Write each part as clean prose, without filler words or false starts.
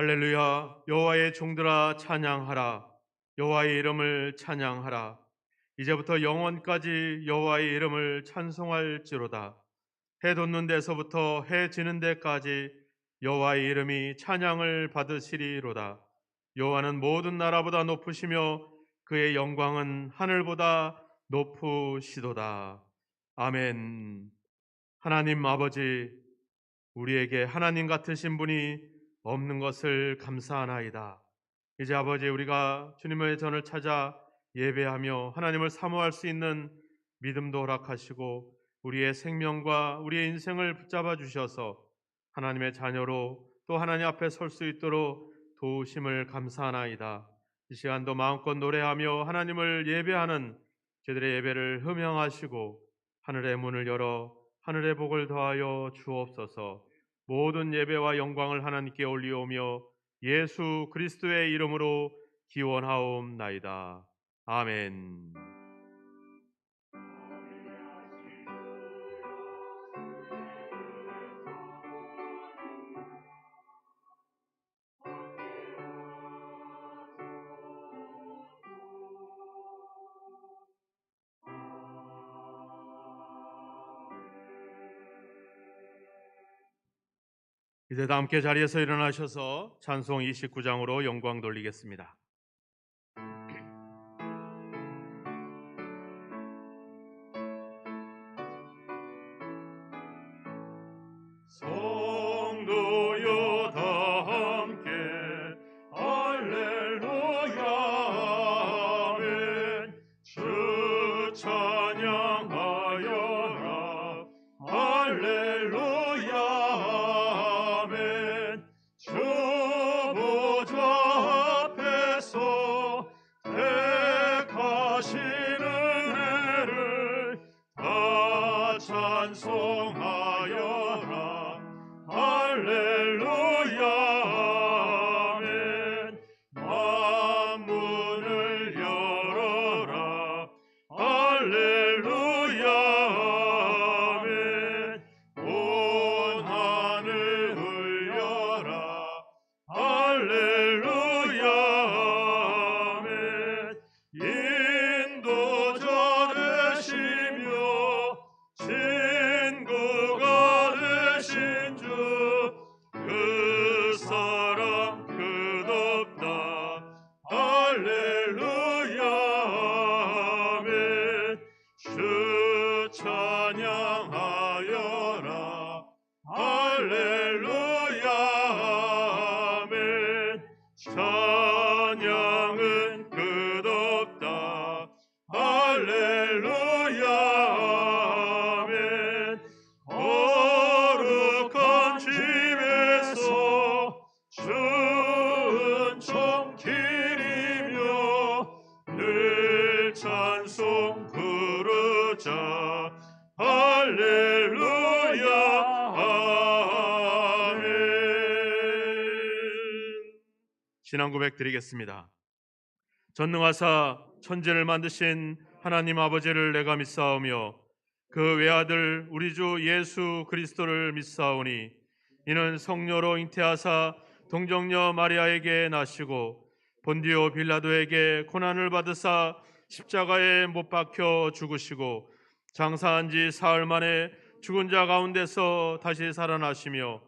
할렐루야. 여호와의 종들아 찬양하라. 여호와의 이름을 찬양하라. 이제부터 영원까지 여호와의 이름을 찬송할지로다. 해 돋는 데서부터 해 지는 데까지 여호와의 이름이 찬양을 받으시리로다. 여호와는 모든 나라보다 높으시며 그의 영광은 하늘보다 높으시도다. 아멘. 하나님 아버지, 우리에게 하나님 같으신 분이 없는 것을 감사하나이다. 이제 아버지, 우리가 주님의 전을 찾아 예배하며 하나님을 사모할 수 있는 믿음도 허락하시고 우리의 생명과 우리의 인생을 붙잡아 주셔서 하나님의 자녀로 또 하나님 앞에 설 수 있도록 도우심을 감사하나이다. 이 시간도 마음껏 노래하며 하나님을 예배하는 저들의 예배를 흠양하시고 하늘의 문을 열어 하늘의 복을 더하여 주옵소서. 모든 예배와 영광을 하나님께 올리오며 예수 그리스도의 이름으로 기원하옵나이다. 아멘. 이제 다 함께 자리에서 일어나셔서 찬송 29장으로 영광 돌리겠습니다. 성도여 다 함께 할렐루야 아멘. 주 찬양하여라 할렐루야 아멘. 주 보좌 앞에서 택하신 은혜를 다 찬송하여라 할렐루야 아멘. 만문을 열어라 할렐루야 아멘. 온 하늘 울려라 할렐루야 아멘. 인도자 되시며 친구가 되신 주 그 사랑 끝없다 할렐루야 아멘. 주 찬양하여라 할렐루야 아멘. 찬양은 끝없다 할렐루야 아멘. 거룩한 집에서 주은총 기리며 늘 찬송 부르자 할렐루야 아멘. 신앙 고백 드리겠습니다. 전능하사 천지를 만드신 하나님 아버지를 내가 믿사오며 그 외아들 우리 주 예수 그리스도를 믿사오니 이는 성녀로 잉태하사 동정녀 마리아에게 나시고 본디오 빌라도에게 고난을 받으사 십자가에 못 박혀 죽으시고 장사한 지 사흘 만에 죽은 자 가운데서 다시 살아나시며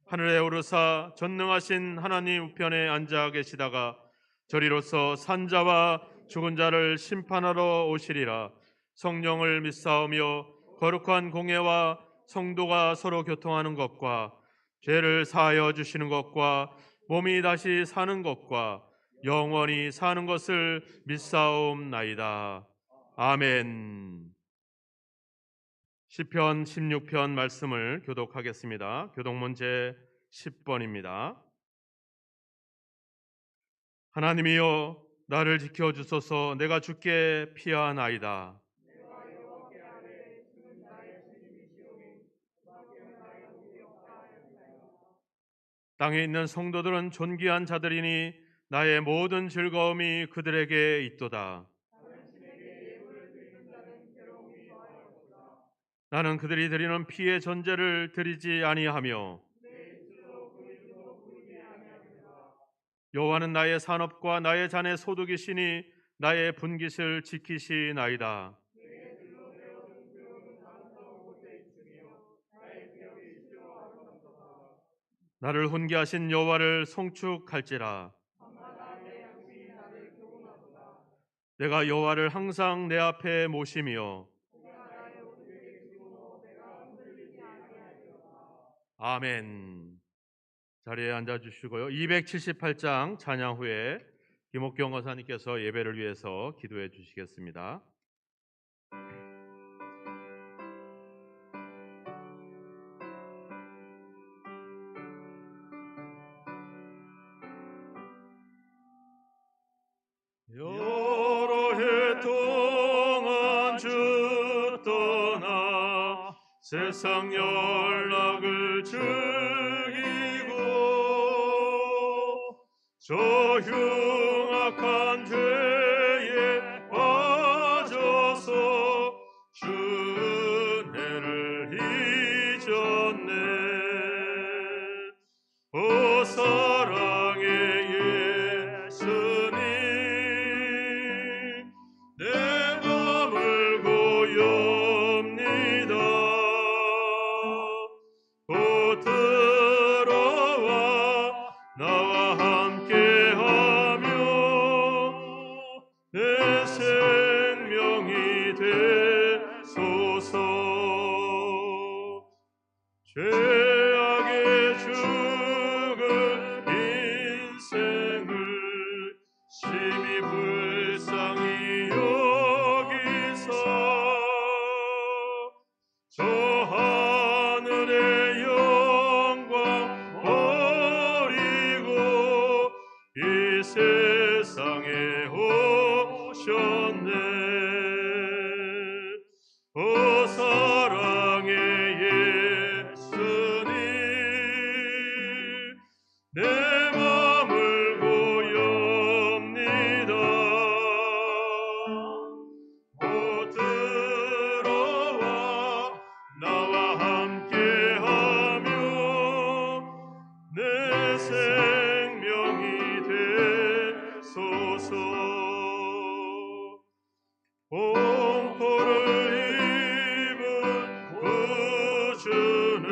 하늘에 오르사 전능하신 하나님 우편에 앉아 계시다가 저리로서 산자와 죽은 자를 심판하러 오시리라. 성령을 믿사오며 거룩한 공예와 성도가 서로 교통하는 것과 죄를 사하여 주시는 것과 몸이 다시 사는 것과 영원히 사는 것을 믿사옵나이다. 아멘. 시편 16편 말씀을 교독하겠습니다. 교독 문제 10번입니다. 하나님이여 나를 지켜주소서. 내가 주께 피하나이다. 땅에 있는 성도들은 존귀한 자들이니 나의 모든 즐거움이 그들에게 있도다. 나는 그들이 드리는 피의 전제를 드리지 아니하며 여호와는 나의 산업과 나의 잔의 소득이시니 나의 분깃을 지키시나이다. 나를 훈계하신 여호와를 송축할지라. 내가 여호와를 항상 내 앞에 모시며 아멘. 자리에 앉아 주시고요. 278장 찬양 후에 김옥경 어사님께서 예배를 위해서 기도해 주시겠습니다. 여러 해 동안 주 떠나 세상 연락을 즐기고 저 흉악한 죄에 빠져서 주 은혜를 잊었네. 오 사랑의 예수님, 내 맘을 고엽니다. 곧 들어와 나와 함께하며 내 생명이 되소서. 죄악의 죽은 인생을 심히 불쌍히 여기사 저 하늘의 영광 버리고 이 세상에 오셨네. 오 사랑의 예수님, 내 맘을 고엽니다. 곧 들어와 나와 함께하며 내 생명이 되소서. 공포를 입은 구주는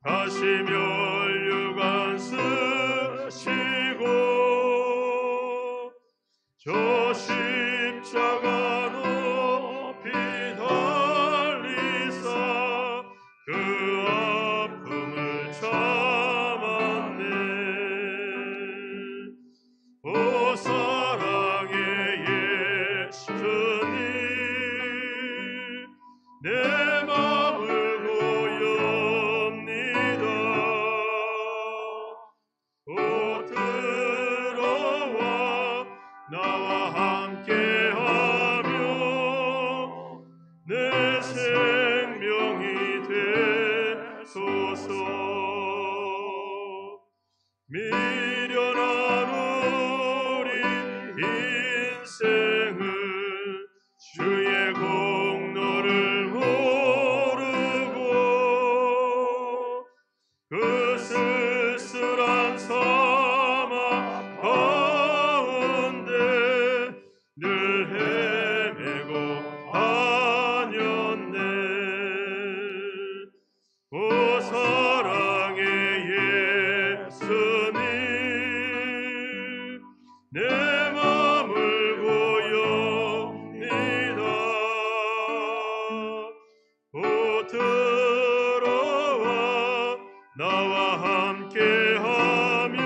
다시 면류관 쓰시고 저 십자가 높이 달리사 그 아픔을 참았네. 오 사랑의 예수님, 내 맘을 고엽니다. 곧 들어와 나와 함께하며 내 생명이 되소서. 미련한 우리 인생은 주의 공로를 모르고 그 쓸쓸한 사막 가운데 늘 헤매고 다녔네. 오 사랑의 예수님, 내 맘을 고엽니다. 곧 들어와 나와 함께하며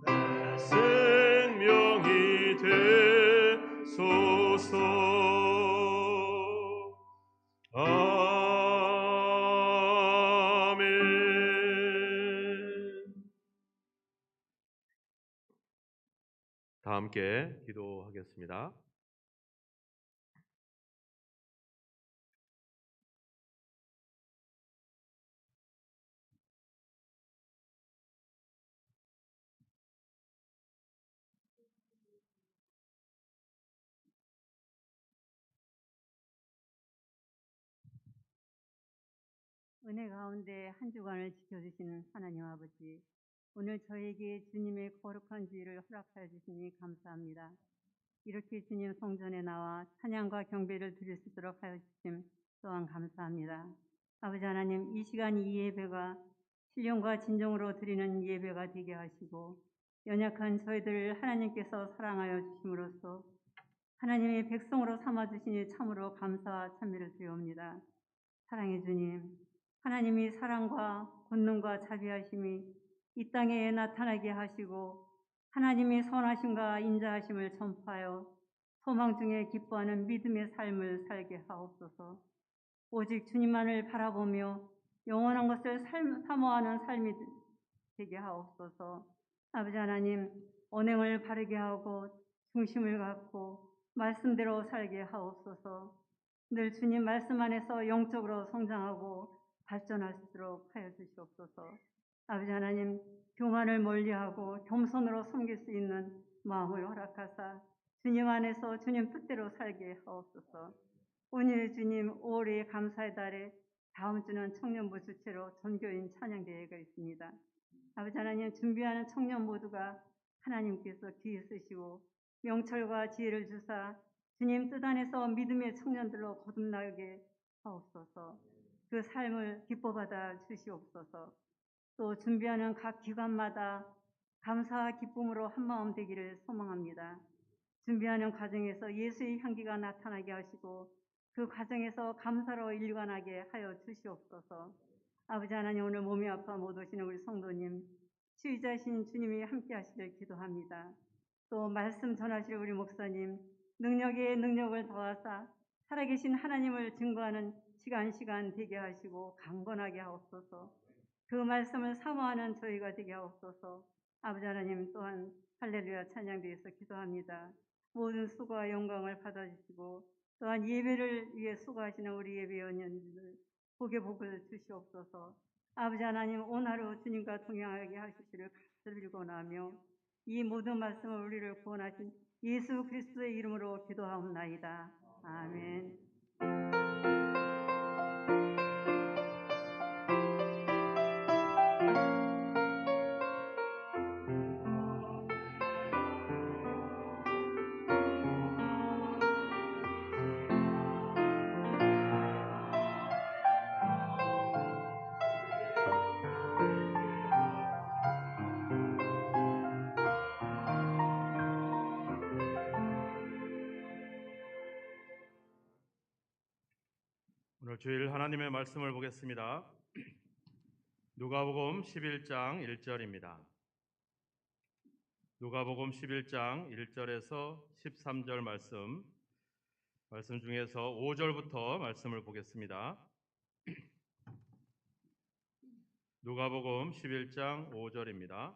내 생명이 되소서. 아멘. 다 함께 기도하겠습니다. 은혜 가운데 한 주간을 지켜주시는 하나님 아버지, 오늘 저에게 주님의 거룩한 주의를 허락하여 주시니 감사합니다. 이렇게 주님 성전에 나와 찬양과 경배를 드릴 수 있도록 하여 주심 또한 감사합니다. 아버지 하나님, 이 시간 이 예배가 신령과 진정으로 드리는 예배가 되게 하시고 연약한 저희들을 하나님께서 사랑하여 주심으로써 하나님의 백성으로 삼아주시니 참으로 감사와 찬미를 드리옵니다. 사랑의 주님, 하나님이 사랑과 권능과 자비하심이 이 땅에 나타나게 하시고 하나님의 선하심과 인자하심을 전파하여 소망 중에 기뻐하는 믿음의 삶을 살게 하옵소서. 오직 주님만을 바라보며 영원한 것을 사모하는 삶이 되게 하옵소서. 아버지 하나님, 언행을 바르게 하고 중심을 갖고 말씀대로 살게 하옵소서. 늘 주님 말씀 안에서 영적으로 성장하고 발전할 수 있도록 하여 주시옵소서. 아버지 하나님, 교만을 멀리하고 겸손으로 섬길 수 있는 마음을 허락하사 주님 안에서 주님 뜻대로 살게 하옵소서. 오늘 주님 5월의 감사의 달에 다음 주는 청년부 주체로 전교인 찬양대회가 있습니다. 아버지 하나님, 준비하는 청년 모두가 하나님께서 귀에 쓰시고 명철과 지혜를 주사 주님 뜻 안에서 믿음의 청년들로 거듭나게 하옵소서. 그 삶을 기뻐받아 주시옵소서. 또 준비하는 각 기관마다 감사와 기쁨으로 한마음 되기를 소망합니다. 준비하는 과정에서 예수의 향기가 나타나게 하시고 그 과정에서 감사로 일관하게 하여 주시옵소서. 아버지 하나님, 오늘 몸이 아파 못 오시는 우리 성도님, 치유자신 주님이 함께 하시길 기도합니다. 또 말씀 전하실 우리 목사님, 능력에 능력을 더하사 살아계신 하나님을 증거하는 시간 되게 하시고 강건하게 하옵소서. 그 말씀을 사모하는 저희가 되게 하옵소서. 아버지 하나님, 또한 할렐루야 찬양대에서 기도합니다. 모든 수고와 영광을 받아주시고 또한 예배를 위해 수고하시는 우리 예배원님들 복의 복을 주시옵소서. 아버지 하나님, 오늘 하루 주님과 동행하게 하시기를 빌고나며 이 모든 말씀을 우리를 구원하신 예수 그리스도의 이름으로 기도하옵나이다. 아멘. 오늘 주일 하나님의 말씀을 보겠습니다. 누가복음 11장 1절입니다. 누가복음 11장 1절에서 13절 말씀 중에서 5절부터 말씀을 보겠습니다. 누가복음 11장 5절입니다.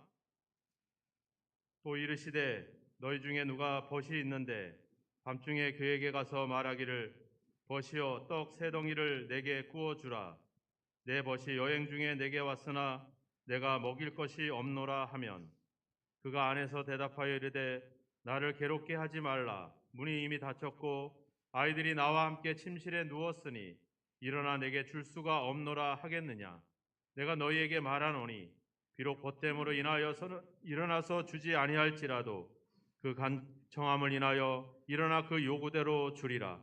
또 이르시되 너희 중에 누가 벗이 있는데 밤중에 그에게 가서 말하기를 벗이여 떡 세 덩이를 내게 구워 주라. 내 벗이 여행 중에 내게 왔으나 내가 먹일 것이 없노라 하면 그가 안에서 대답하여 이르되 나를 괴롭게 하지 말라. 문이 이미 닫혔고 아이들이 나와 함께 침실에 누웠으니 일어나 내게 줄 수가 없노라 하겠느냐. 내가 너희에게 말하노니 비록 보탬으로 인하여서는 일어나서 주지 아니할지라도 그 간청함을 인하여 일어나 그 요구대로 주리라.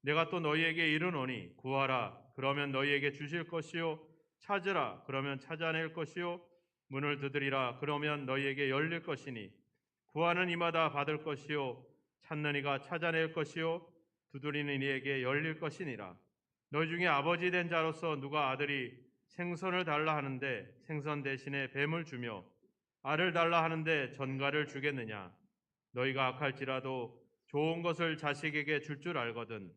내가 또 너희에게 이르노니 구하라 그러면 너희에게 주실 것이요 찾으라 그러면 찾아낼 것이요 문을 두드리라 그러면 너희에게 열릴 것이니 구하는 이마다 받을 것이요 찾는 이가 찾아낼 것이요 두드리는 이에게 열릴 것이니라. 너희 중에 아버지 된 자로서 누가 아들이 생선을 달라 하는데 생선 대신에 뱀을 주며 알을 달라 하는데 전갈을 주겠느냐. 너희가 악할지라도 좋은 것을 자식에게 줄 줄 알거든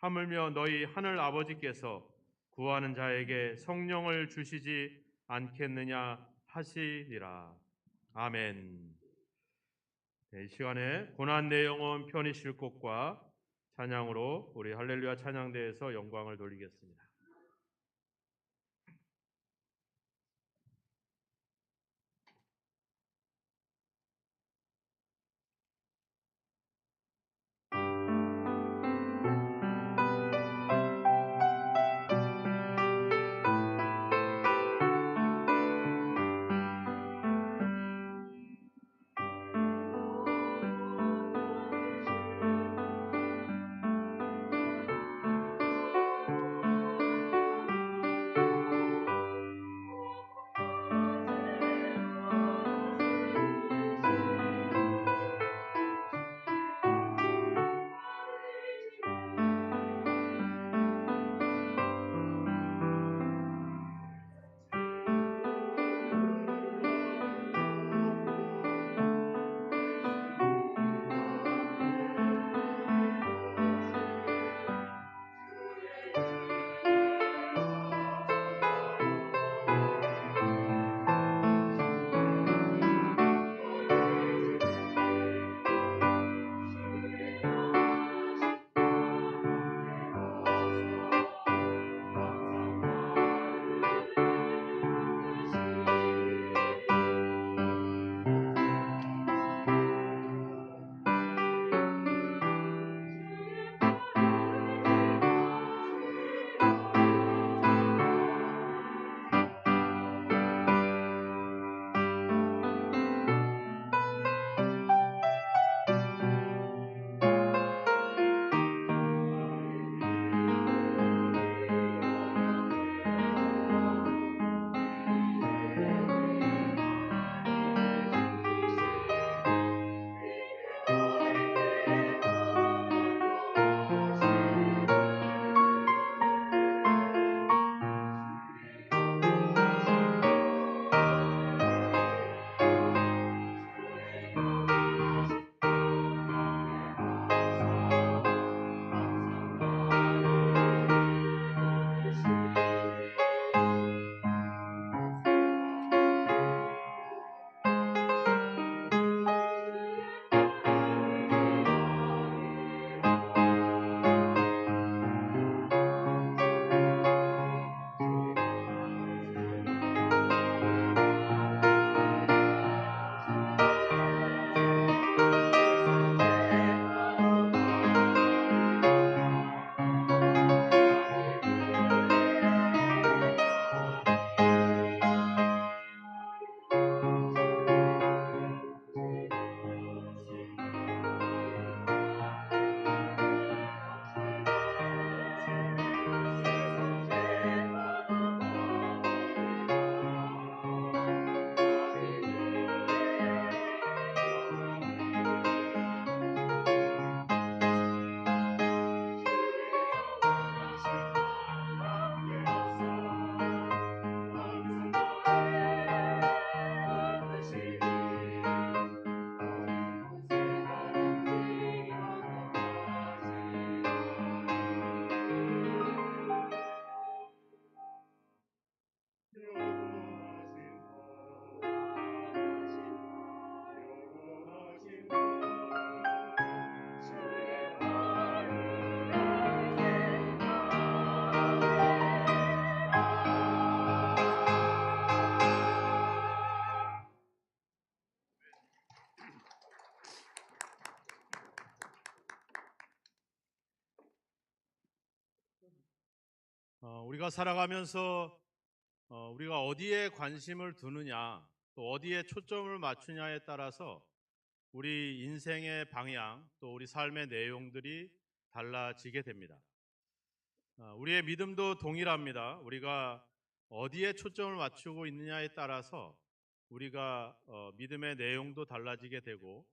하물며 너희 하늘 아버지께서 구하는 자에게 성령을 주시지 않겠느냐 하시리라. 아멘. 이 시간에 고난 내 영혼 편히 쉴 곳과 찬양으로 우리 할렐루야 찬양대에서 영광을 돌리겠습니다. 우리가 살아가면서 우리가 어디에 관심을 두느냐, 또 어디에 초점을 맞추냐에 따라서 우리 인생의 방향, 또 우리 삶의 내용들이 달라지게 됩니다. 우리의 믿음도 동일합니다. 우리가 어디에 초점을 맞추고 있느냐에 따라서 우리가 믿음의 내용도 달라지게 되고,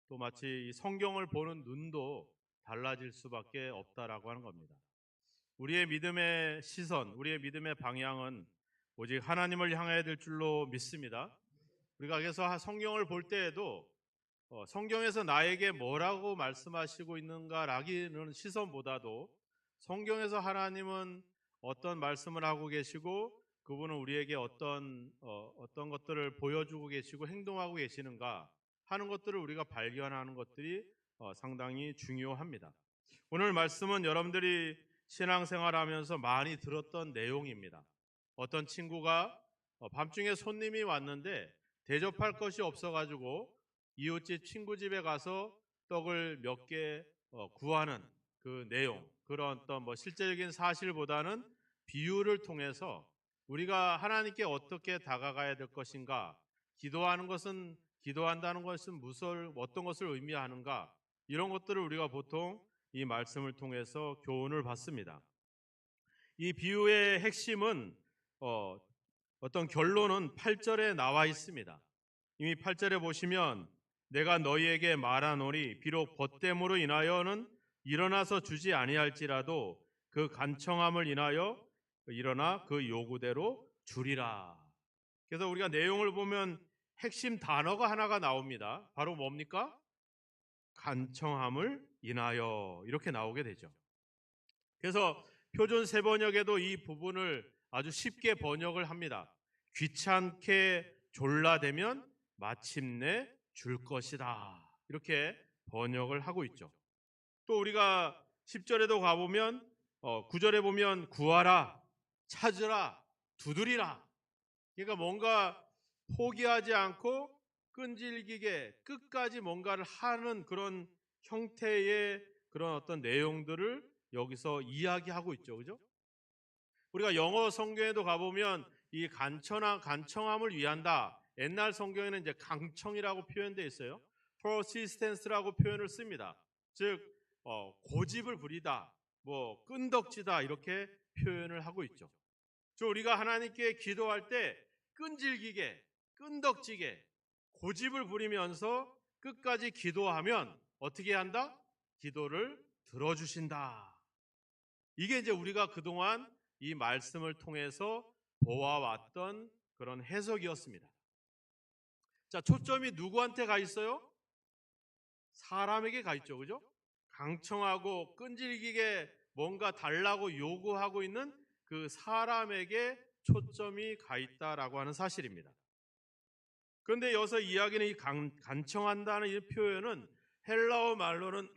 또 마치 이 성경을 보는 눈도 달라질 수밖에 없다라고 하는 겁니다. 우리의 믿음의 시선, 우리의 믿음의 방향은 오직 하나님을 향해야 될 줄로 믿습니다. 우리가 그래서 성경을 볼 때에도 성경에서 나에게 뭐라고 말씀하시고 있는가라기는 시선보다도 성경에서 하나님은 어떤 말씀을 하고 계시고, 그분은 우리에게 어떤 것들을 보여주고 계시고 행동하고 계시는가 하는 것들을 우리가 발견하는 것들이 상당히 중요합니다. 오늘 말씀은 여러분들이 신앙생활하면서 많이 들었던 내용입니다. 어떤 친구가 밤중에 손님이 왔는데 대접할 것이 없어가지고 이웃집 친구 집에 가서 떡을 몇 개 구하는 그 내용, 그런 어떤 실제적인 사실보다는 비유를 통해서 우리가 하나님께 어떻게 다가가야 될 것인가, 기도한다는 것은 어떤 것을 의미하는가, 이런 것들을 우리가 보통 이 말씀을 통해서 교훈을 받습니다. 이 비유의 핵심은 어떤 결론은 8절에 나와 있습니다. 이미 8절에 보시면 내가 너희에게 말하노니 비록 벗됨으로 인하여는 일어나서 주지 아니할지라도 그 간청함을 인하여 일어나 그 요구대로 주리라. 그래서 우리가 내용을 보면 핵심 단어가 하나가 나옵니다. 바로 뭡니까? 간청함을 인하여, 이렇게 나오게 되죠. 그래서 표준 세번역에도 이 부분을 아주 쉽게 번역을 합니다. 귀찮게 졸라대면 마침내 줄 것이다, 이렇게 번역을 하고 있죠. 또 우리가 10절에도 가보면 9절에 보면 구하라, 찾으라, 두드리라. 그러니까 뭔가 포기하지 않고 끈질기게 끝까지 뭔가를 하는 그런 형태의 그런 어떤 내용들을 여기서 이야기하고 있죠. 그죠? 우리가 영어 성경에도 가보면 이 간청함을 위한다. 옛날 성경에는 이제 강청이라고 표현되어 있어요. persistence라고 표현을 씁니다. 즉 고집을 부리다, 끈덕지다, 이렇게 표현을 하고 있죠. 우리가 하나님께 기도할 때 끈질기게, 끈덕지게, 고집을 부리면서 끝까지 기도하면 어떻게 한다? 기도를 들어주신다. 이게 이제 우리가 그동안 이 말씀을 통해서 보아왔던 그런 해석이었습니다. 자, 초점이 누구한테 가 있어요? 사람에게 가 있죠. 그죠? 강청하고 끈질기게 뭔가 달라고 요구하고 있는 그 사람에게 초점이 가 있다라고 하는 사실입니다. 그런데 여기서 이야기는 이 간청한다는 이 표현은 헬라어 말로는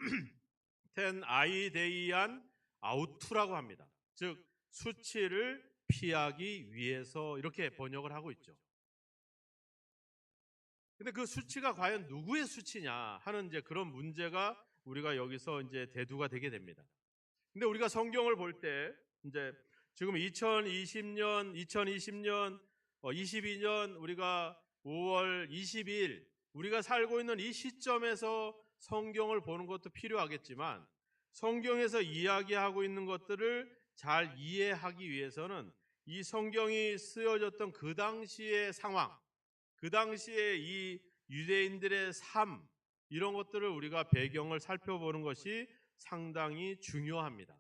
텐 아이데이안 아우투라고 합니다. 즉 수치를 피하기 위해서, 이렇게 번역을 하고 있죠. 근데 그 수치가 과연 누구의 수치냐 하는 이제 그런 문제가 우리가 여기서 이제 대두가 되게 됩니다. 근데 우리가 성경을 볼 때 이제 지금 2020년, 22년 우리가 5월 22일 우리가 살고 있는 이 시점에서 성경을 보는 것도 필요하겠지만, 성경에서 이야기하고 있는 것들을 잘 이해하기 위해서는 이 성경이 쓰여졌던 그 당시의 상황, 그 당시에 이 유대인들의 삶, 이런 것들을 우리가 배경을 살펴보는 것이 상당히 중요합니다.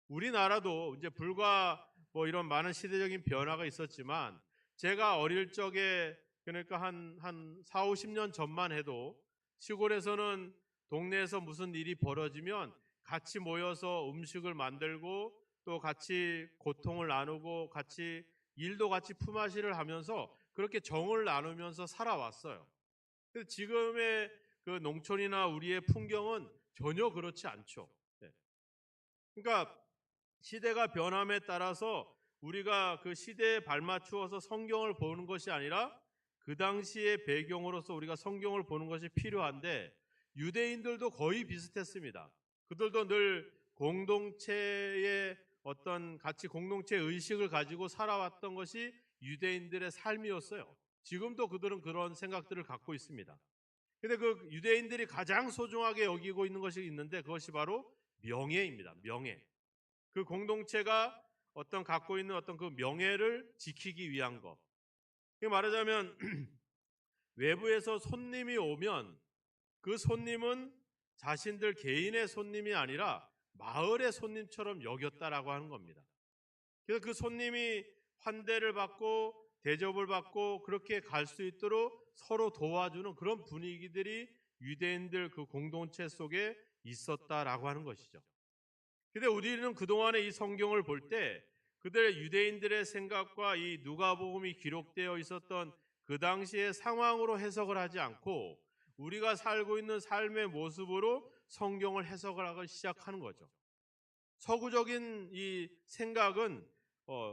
우리나라도 이제 불과 이런 많은 시대적인 변화가 있었지만, 제가 어릴 적에, 그러니까 한 4, 50년 전만 해도 시골에서는 동네에서 무슨 일이 벌어지면 같이 모여서 음식을 만들고 또 같이 고통을 나누고 일도 같이 품앗이를 하면서 그렇게 정을 나누면서 살아왔어요. 근데 지금의 그 농촌이나 우리의 풍경은 전혀 그렇지 않죠. 그러니까 시대가 변함에 따라서 우리가 그 시대에 발맞추어서 성경을 보는 것이 아니라 그 당시의 배경으로서 우리가 성경을 보는 것이 필요한데, 유대인들도 거의 비슷했습니다. 그들도 늘 공동체의 어떤 같이 공동체 의식을 가지고 살아왔던 것이 유대인들의 삶이었어요. 지금도 그들은 그런 생각들을 갖고 있습니다. 근데 그 유대인들이 가장 소중하게 여기고 있는 것이 있는데 그것이 바로 명예입니다. 명예. 그 공동체가 어떤 갖고 있는 어떤 그 명예를 지키기 위한 것. 말하자면 외부에서 손님이 오면 그 손님은 자신들 개인의 손님이 아니라 마을의 손님처럼 여겼다라고 하는 겁니다. 그래서 그 손님이 환대를 받고 대접을 받고 그렇게 갈 수 있도록 서로 도와주는 그런 분위기들이 유대인들 그 공동체 속에 있었다라고 하는 것이죠. 근데 우리는 그동안에 이 성경을 볼 때 그들의 유대인들의 생각과 이 누가복음이 기록되어 있었던 그 당시의 상황으로 해석을 하지 않고 우리가 살고 있는 삶의 모습으로 성경을 해석을 하기 시작하는 거죠. 서구적인 이 생각은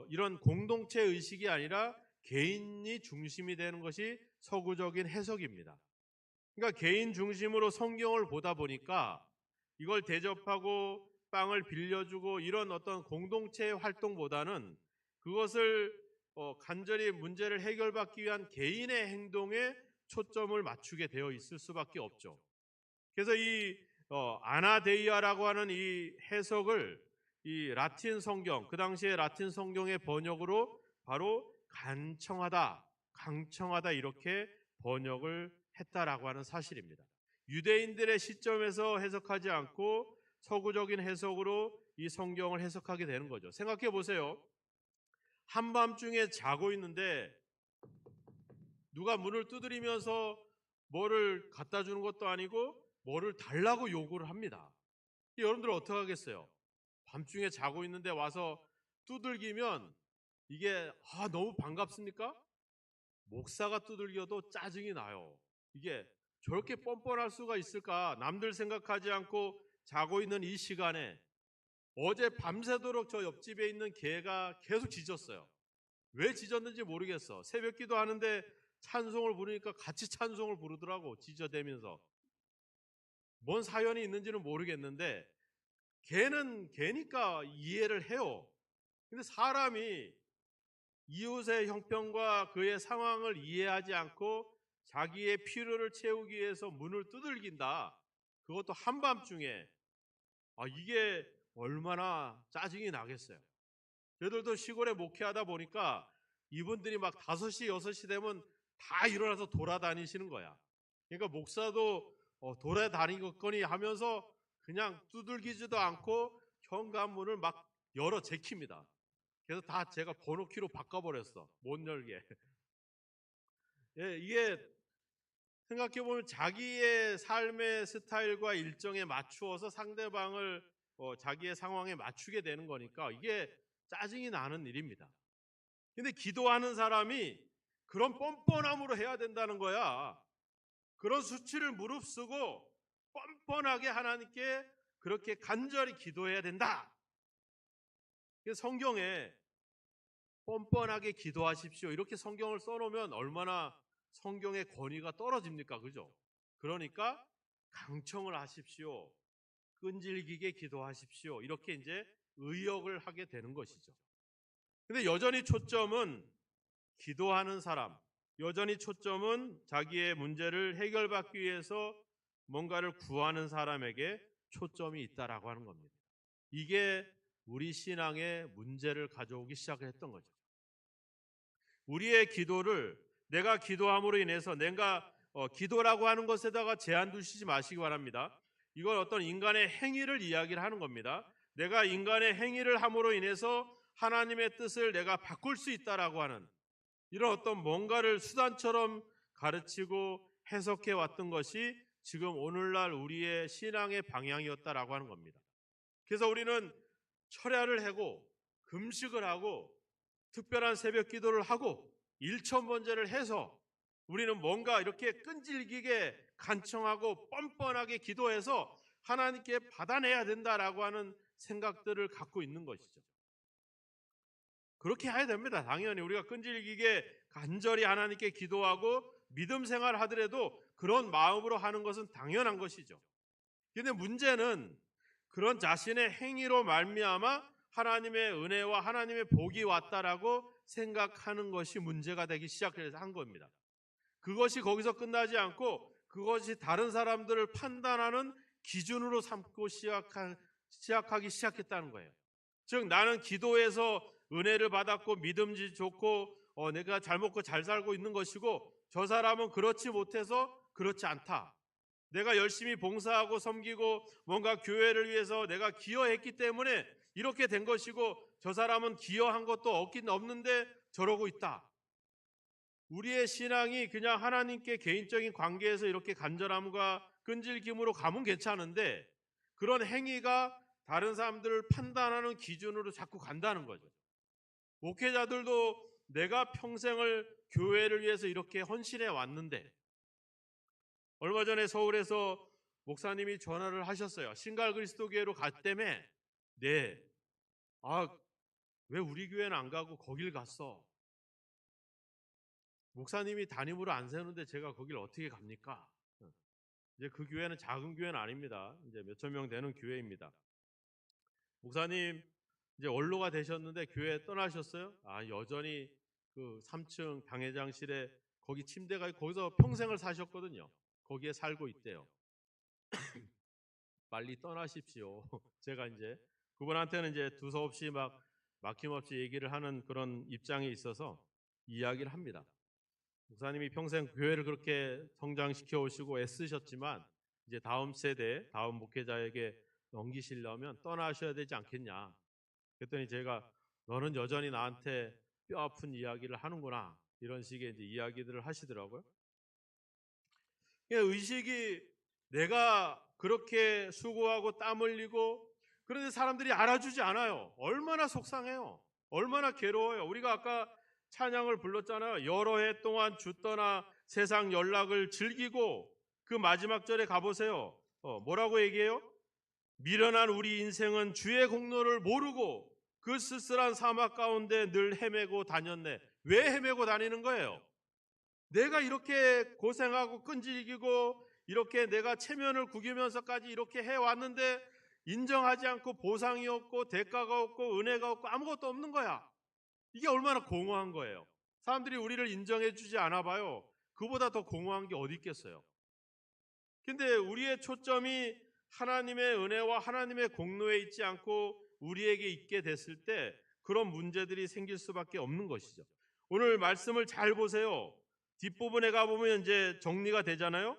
이런 공동체 의식이 아니라 개인이 중심이 되는 것이 서구적인 해석입니다. 그러니까 개인 중심으로 성경을 보다 보니까 이걸 대접하고 빵을 빌려주고 이런 어떤 공동체의 활동보다는 그것을 간절히 문제를 해결받기 위한 개인의 행동에 초점을 맞추게 되어 있을 수밖에 없죠. 그래서 이 아나데이아라고 하는 이 해석을 이 라틴 성경, 그 당시에 라틴 성경의 번역으로 바로 간청하다, 강청하다 이렇게 번역을 했다라고 하는 사실입니다. 유대인들의 시점에서 해석하지 않고 서구적인 해석으로 이 성경을 해석하게 되는 거죠. 생각해 보세요. 한밤중에 자고 있는데 누가 문을 두드리면서 뭐를 갖다 주는 것도 아니고 뭐를 달라고 요구를 합니다. 여러분들 어떻게 하겠어요? 밤중에 자고 있는데 와서 두들기면 이게 너무 반갑습니까? 목사가 두들겨도 짜증이 나요. 이게 저렇게 뻔뻔할 수가 있을까? 남들 생각하지 않고 자고 있는 이 시간에 어제 밤새도록 저 옆집에 있는 개가 계속 짖었어요. 왜 짖었는지 모르겠어. 새벽 기도 하는데 찬송을 부르니까 같이 찬송을 부르더라고. 짖어대면서. 뭔 사연이 있는지는 모르겠는데 개는 개니까 이해를 해요. 근데 사람이 이웃의 형편과 그의 상황을 이해하지 않고 자기의 필요를 채우기 위해서 문을 두들긴다. 그것도 한밤중에. 이게 얼마나 짜증이 나겠어요. 저희들도 시골에 목회하다 보니까 이분들이 막 5시, 6시 되면 다 일어나서 돌아다니시는 거야. 그러니까 목사도 돌아다니겠거니 하면서 그냥 두들기지도 않고 현관문을 막 열어 제킵니다. 그래서 다 제가 번호키로 바꿔버렸어. 못 열게. 예, 이게 생각해보면 자기의 삶의 스타일과 일정에 맞추어서 상대방을 자기의 상황에 맞추게 되는 거니까 이게 짜증이 나는 일입니다. 근데 기도하는 사람이 그런 뻔뻔함으로 해야 된다는 거야. 그런 수치를 무릅쓰고 뻔뻔하게 하나님께 그렇게 간절히 기도해야 된다. 성경에 뻔뻔하게 기도하십시오. 이렇게 성경을 써놓으면 얼마나 성경의 권위가 떨어집니까? 그죠? 그러니까 강청을 하십시오. 끈질기게 기도하십시오. 이렇게 이제 의역을 하게 되는 것이죠. 근데 여전히 초점은 기도하는 사람, 여전히 초점은 자기의 문제를 해결받기 위해서 뭔가를 구하는 사람에게 초점이 있다라고 하는 겁니다. 이게 우리 신앙의 문제를 가져오기 시작했던 거죠. 우리의 기도를 내가 기도함으로 인해서 내가 기도라고 하는 것에다가 제한 두시지 마시기 바랍니다. 이건 어떤 인간의 행위를 이야기를 하는 겁니다. 내가 인간의 행위를 함으로 인해서 하나님의 뜻을 내가 바꿀 수 있다라고 하는 이런 어떤 뭔가를 수단처럼 가르치고 해석해 왔던 것이 지금 오늘날 우리의 신앙의 방향이었다라고 하는 겁니다. 그래서 우리는 철야를 하고 금식을 하고 특별한 새벽 기도를 하고 일천번제를 해서 우리는 뭔가 이렇게 끈질기게 간청하고 뻔뻔하게 기도해서 하나님께 받아내야 된다라고 하는 생각들을 갖고 있는 것이죠. 그렇게 해야 됩니다. 당연히 우리가 끈질기게 간절히 하나님께 기도하고 믿음 생활을 하더라도 그런 마음으로 하는 것은 당연한 것이죠. 그런데 문제는 그런 자신의 행위로 말미암아 하나님의 은혜와 하나님의 복이 왔다라고 생각하는 것이 문제가 되기 시작한 겁니다. 그것이 거기서 끝나지 않고 그것이 다른 사람들을 판단하는 기준으로 삼고 시작하기 시작했다는 거예요. 즉 나는 기도해서 은혜를 받았고 믿음이 좋고 내가 잘 먹고 잘 살고 있는 것이고 저 사람은 그렇지 못해서 그렇지 않다. 내가 열심히 봉사하고 섬기고 뭔가 교회를 위해서 내가 기여했기 때문에 이렇게 된 것이고 저 사람은 기여한 것도 없긴 없는데 저러고 있다. 우리의 신앙이 그냥 하나님께 개인적인 관계에서 이렇게 간절함과 끈질김으로 가면 괜찮은데 그런 행위가 다른 사람들을 판단하는 기준으로 자꾸 간다는 거죠. 목회자들도 내가 평생을 교회를 위해서 이렇게 헌신해 왔는데 얼마 전에 서울에서 목사님이 전화를 하셨어요. 신갈 그리스도교회로 갔다며. 네. 왜 우리 교회는 안 가고 거길 갔어? 목사님이 담임으로 안 세우는데 제가 거길 어떻게 갑니까? 이제 그 교회는 작은 교회는 아닙니다. 이제 몇천 명 되는 교회입니다. 목사님 이제 원로가 되셨는데 교회 떠나셨어요? 여전히 그 3층 당회장실에 거기 침대가 있고 거기서 평생을 사셨거든요. 거기에 살고 있대요. 빨리 떠나십시오. 제가 이제 그분한테는 이제 두서없이 막힘없이 얘기를 하는 그런 입장에 있어서 이야기를 합니다. 목사님이 평생 교회를 그렇게 성장시켜 오시고 애쓰셨지만 이제 다음 세대, 다음 목회자에게 넘기시려면 떠나셔야 되지 않겠냐. 그랬더니 제가 너는 여전히 나한테 뼈 아픈 이야기를 하는구나. 이런 식의 이제 이야기들을 하시더라고요. 의식이 내가 그렇게 수고하고 땀 흘리고 그런데 사람들이 알아주지 않아요. 얼마나 속상해요. 얼마나 괴로워요. 우리가 아까 찬양을 불렀잖아요. 여러 해 동안 주 떠나 세상 연락을 즐기고 그 마지막 절에 가보세요. 뭐라고 얘기해요? 미련한 우리 인생은 주의 공로를 모르고 그 쓸쓸한 사막 가운데 늘 헤매고 다녔네. 왜 헤매고 다니는 거예요? 내가 이렇게 고생하고 끈질기고 이렇게 내가 체면을 구기면서까지 이렇게 해왔는데 인정하지 않고 보상이 없고 대가가 없고 은혜가 없고 아무것도 없는 거야. 이게 얼마나 공허한 거예요. 사람들이 우리를 인정해 주지 않아 봐요. 그보다 더 공허한 게 어디 있겠어요. 근데 우리의 초점이 하나님의 은혜와 하나님의 공로에 있지 않고 우리에게 있게 됐을 때 그런 문제들이 생길 수밖에 없는 것이죠. 오늘 말씀을 잘 보세요. 뒷부분에 가보면 이제 정리가 되잖아요.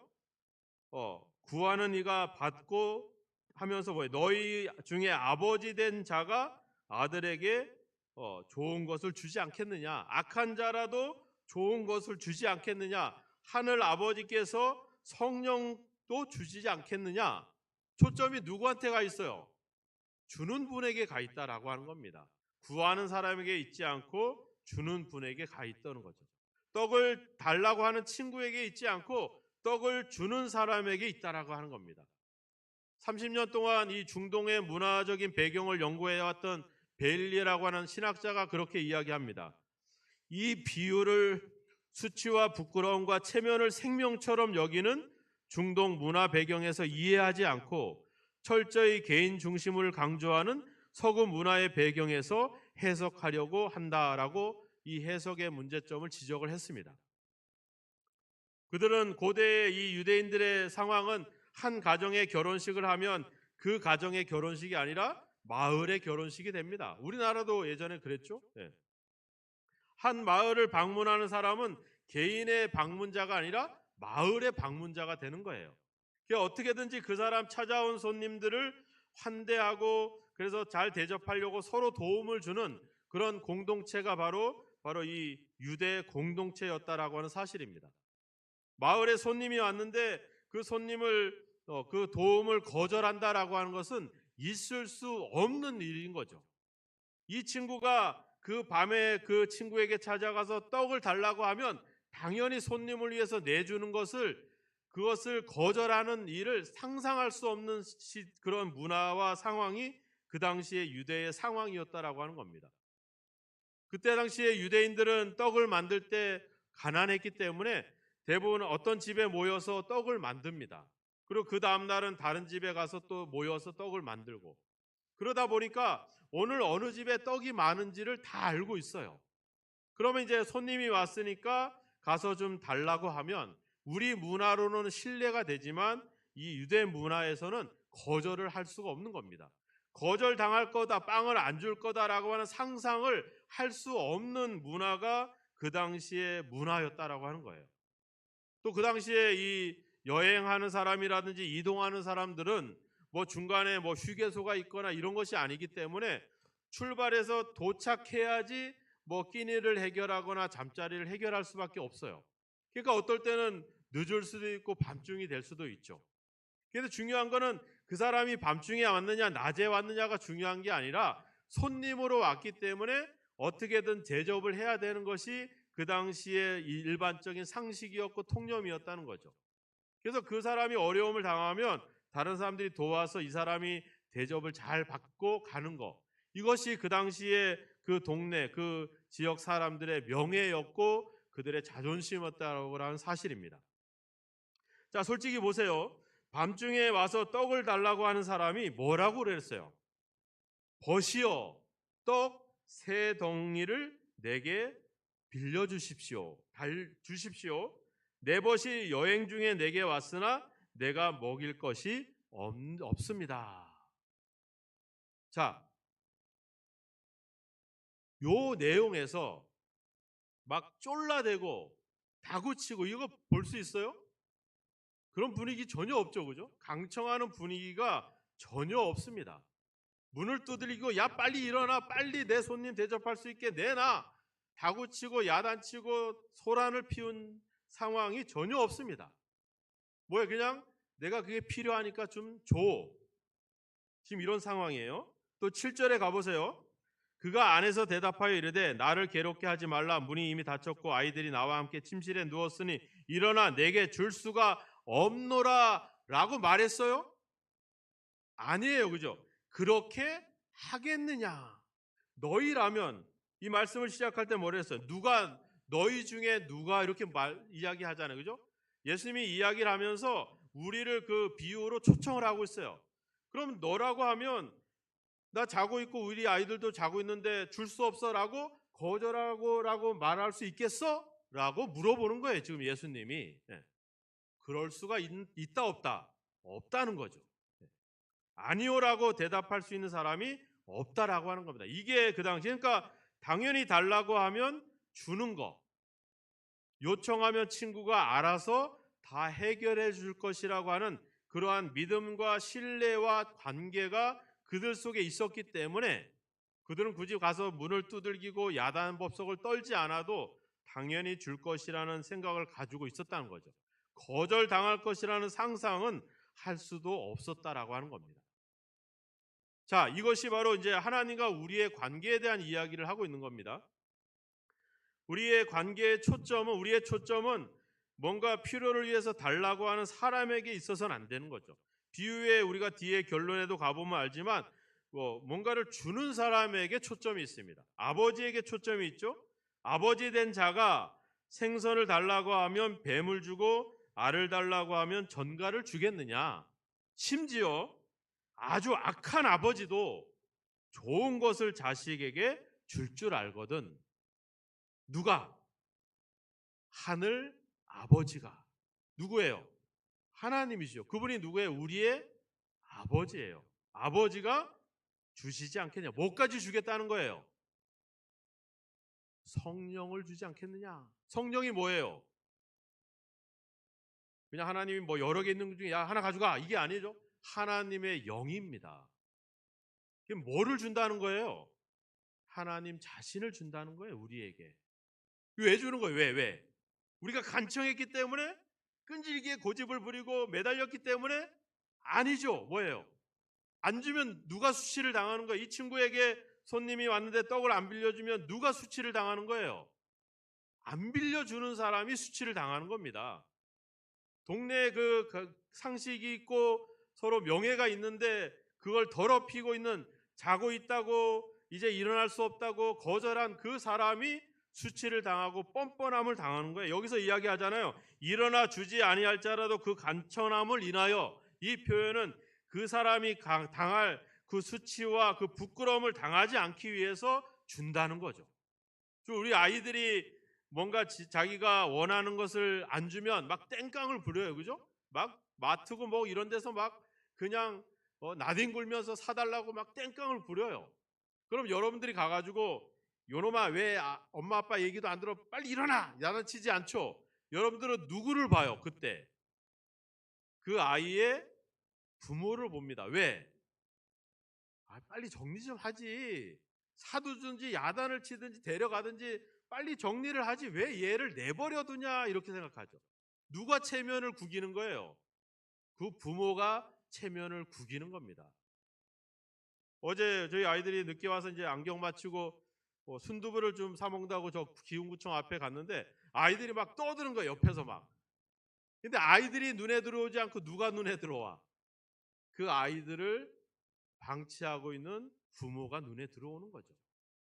구하는 이가 받고 하면서 너희 중에 아버지 된 자가 아들에게 좋은 것을 주지 않겠느냐. 악한 자라도 좋은 것을 주지 않겠느냐. 하늘 아버지께서 성령도 주시지 않겠느냐. 초점이 누구한테 가 있어요? 주는 분에게 가 있다라고 하는 겁니다. 구하는 사람에게 있지 않고 주는 분에게 가 있다는 거죠. 떡을 달라고 하는 친구에게 있지 않고 떡을 주는 사람에게 있다라고 하는 겁니다. 30년 동안 이 중동의 문화적인 배경을 연구해왔던 베일리라고 하는 신학자가 그렇게 이야기합니다. 이 비유를 수치와 부끄러움과 체면을 생명처럼 여기는 중동 문화 배경에서 이해하지 않고 철저히 개인 중심을 강조하는 서구 문화의 배경에서 해석하려고 한다라고 이 해석의 문제점을 지적을 했습니다. 그들은 고대의 이 유대인들의 상황은 한 가정의 결혼식을 하면 그 가정의 결혼식이 아니라 마을의 결혼식이 됩니다. 우리나라도 예전에 그랬죠. 네. 한 마을을 방문하는 사람은 개인의 방문자가 아니라 마을의 방문자가 되는 거예요. 어떻게든지 그 사람 찾아온 손님들을 환대하고 그래서 잘 대접하려고 서로 도움을 주는 그런 공동체가 바로 이 유대 공동체였다라고 하는 사실입니다. 마을에 손님이 왔는데 그 손님을 그 도움을 거절한다라고 하는 것은 있을 수 없는 일인 거죠. 이 친구가 그 밤에 그 친구에게 찾아가서 떡을 달라고 하면 당연히 손님을 위해서 내주는 그것을 거절하는 일을 상상할 수 없는 그런 문화와 상황이 그 당시의 유대의 상황이었다라고 하는 겁니다. 그때 당시에 유대인들은 떡을 만들 때 가난했기 때문에 대부분 어떤 집에 모여서 떡을 만듭니다. 그리고 그 다음 날은 다른 집에 가서 또 모여서 떡을 만들고 그러다 보니까 오늘 어느 집에 떡이 많은지를 다 알고 있어요. 그러면 이제 손님이 왔으니까 가서 좀 달라고 하면 우리 문화로는 신뢰가 되지만 이 유대 문화에서는 거절을 할 수가 없는 겁니다. 거절당할 거다, 빵을 안 줄 거다라고 하는 상상을 할 수 없는 문화가 그 당시의 문화였다라고 하는 거예요. 또 그 당시에 이 여행하는 사람이라든지 이동하는 사람들은 뭐 중간에 뭐 휴게소가 있거나 이런 것이 아니기 때문에 출발해서 도착해야지 뭐 끼니를 해결하거나 잠자리를 해결할 수밖에 없어요. 그러니까 어떨 때는 늦을 수도 있고 밤중이 될 수도 있죠. 그래서 중요한 거는 그 사람이 밤중에 왔느냐 낮에 왔느냐가 중요한 게 아니라 손님으로 왔기 때문에 어떻게든 대접을 해야 되는 것이 그 당시의 일반적인 상식이었고 통념이었다는 거죠. 그래서 그 사람이 어려움을 당하면 다른 사람들이 도와서 이 사람이 대접을 잘 받고 가는 거, 이것이 그 당시에 그 동네 그 지역 사람들의 명예였고 그들의 자존심이었다고 하는 사실입니다. 자, 솔직히 보세요. 밤중에 와서 떡을 달라고 하는 사람이 뭐라고 그랬어요? 벗이여 떡 세 덩이를 내게 빌려주십시오. 주십시오. 내 벗이 여행 중에 내게 왔으나 내가 먹일 것이 없습니다. 자, 요 내용에서 막 쫄라대고 다구치고 이거 볼 수 있어요? 그런 분위기 전혀 없죠, 그죠? 강청하는 분위기가 전혀 없습니다. 문을 두드리고 야 빨리 일어나, 빨리 내 손님 대접할 수 있게 내놔, 다구치고 야단치고 소란을 피운 상황이 전혀 없습니다. 뭐야, 그냥 내가 그게 필요하니까 좀 줘. 지금 이런 상황이에요. 또 7절에 가보세요. 그가 안에서 대답하여 이르되 나를 괴롭게 하지 말라. 문이 이미 닫혔고 아이들이 나와 함께 침실에 누웠으니 일어나 내게 줄 수가 없노라 라고 말했어요? 아니에요, 그죠? 그렇게 하겠느냐? 너희라면, 이 말씀을 시작할 때 뭐라 했어요? 누가, 너희 중에 누가, 이렇게 이야기하잖아요, 그죠? 예수님이 이야기를 하면서 우리를 그 비유로 초청을 하고 있어요. 그럼 너라고 하면 나 자고 있고 우리 아이들도 자고 있는데 줄 수 없어 라고 거절하고 말할 수 있겠어? 라고 물어보는 거예요, 지금 예수님이. 그럴 수가 있다 없다? 없다는 거죠. 아니오라고 대답할 수 있는 사람이 없다라고 하는 겁니다. 이게 그 당시, 그러니까 당연히 달라고 하면 주는 거, 요청하면 친구가 알아서 다 해결해 줄 것이라고 하는 그러한 믿음과 신뢰와 관계가 그들 속에 있었기 때문에 그들은 굳이 가서 문을 두들기고 야단법석을 떨지 않아도 당연히 줄 것이라는 생각을 가지고 있었다는 거죠. 거절당할 것이라는 상상은 할 수도 없었다라고 하는 겁니다. 자, 이것이 바로 이제 하나님과 우리의 관계에 대한 이야기를 하고 있는 겁니다. 우리의 초점은 뭔가 필요를 위해서 달라고 하는 사람에게 있어서는 안 되는 거죠. 비유에 우리가 뒤에 결론에도 가보면 알지만 뭔가를 주는 사람에게 초점이 있습니다. 아버지에게 초점이 있죠. 아버지 된 자가 생선을 달라고 하면 뱀을 주고 알을 달라고 하면 전갈을 주겠느냐. 심지어 아주 악한 아버지도 좋은 것을 자식에게 줄 줄 알거든. 누가? 하늘 아버지가. 누구예요? 하나님이시죠. 그분이 누구예요? 우리의 아버지예요. 아버지가 주시지 않겠냐? 뭐까지 주겠다는 거예요? 성령을 주지 않겠느냐? 성령이 뭐예요? 그냥 하나님이 뭐 여러 개 있는 것 중에 야 하나 가져가, 이게 아니죠. 하나님의 영입니다. 그게 뭐를 준다는 거예요? 하나님 자신을 준다는 거예요, 우리에게. 왜 주는 거예요? 왜? 우리가 간청했기 때문에? 끈질기게 고집을 부리고 매달렸기 때문에? 아니죠. 뭐예요? 안 주면 누가 수치를 당하는 거예요? 이 친구에게 손님이 왔는데 떡을 안 빌려주면 누가 수치를 당하는 거예요? 안 빌려주는 사람이 수치를 당하는 겁니다. 동네에 그 상식이 있고 서로 명예가 있는데 그걸 더럽히고 있는, 자고 있다고 이제 일어날 수 없다고 거절한 그 사람이 수치를 당하고 뻔뻔함을 당하는 거예요. 여기서 이야기하잖아요. 일어나 주지 아니할지라도 그 간천함을 인하여, 이 표현은 그 사람이 당할 그 수치와 그 부끄러움을 당하지 않기 위해서 준다는 거죠. 우리 아이들이 뭔가 자기가 원하는 것을 안 주면 막 땡깡을 부려요. 그죠? 막 마트고 뭐 이런 데서 막 그냥 나뒹굴면서 사달라고 막 땡깡을 부려요. 그럼 여러분들이 가가지고 요놈아 왜 엄마 아빠 얘기도 안 들어 빨리 일어나 야단치지 않죠. 여러분들은 누구를 봐요? 그때 그 아이의 부모를 봅니다. 왜? 빨리 정리 좀 하지. 사두든지 야단을 치든지 데려가든지 빨리 정리를 하지 왜 얘를 내버려 두냐 이렇게 생각하죠. 누가 체면을 구기는 거예요? 그 부모가 체면을 구기는 겁니다. 어제 저희 아이들이 늦게 와서 이제 안경 맞추고 순두부를 좀 사 먹는다고 저 기흥구청 앞에 갔는데 아이들이 막 떠드는 거예요. 옆에서 막. 근데 아이들이 눈에 들어오지 않고 누가 눈에 들어와? 그 아이들을 방치하고 있는 부모가 눈에 들어오는 거죠.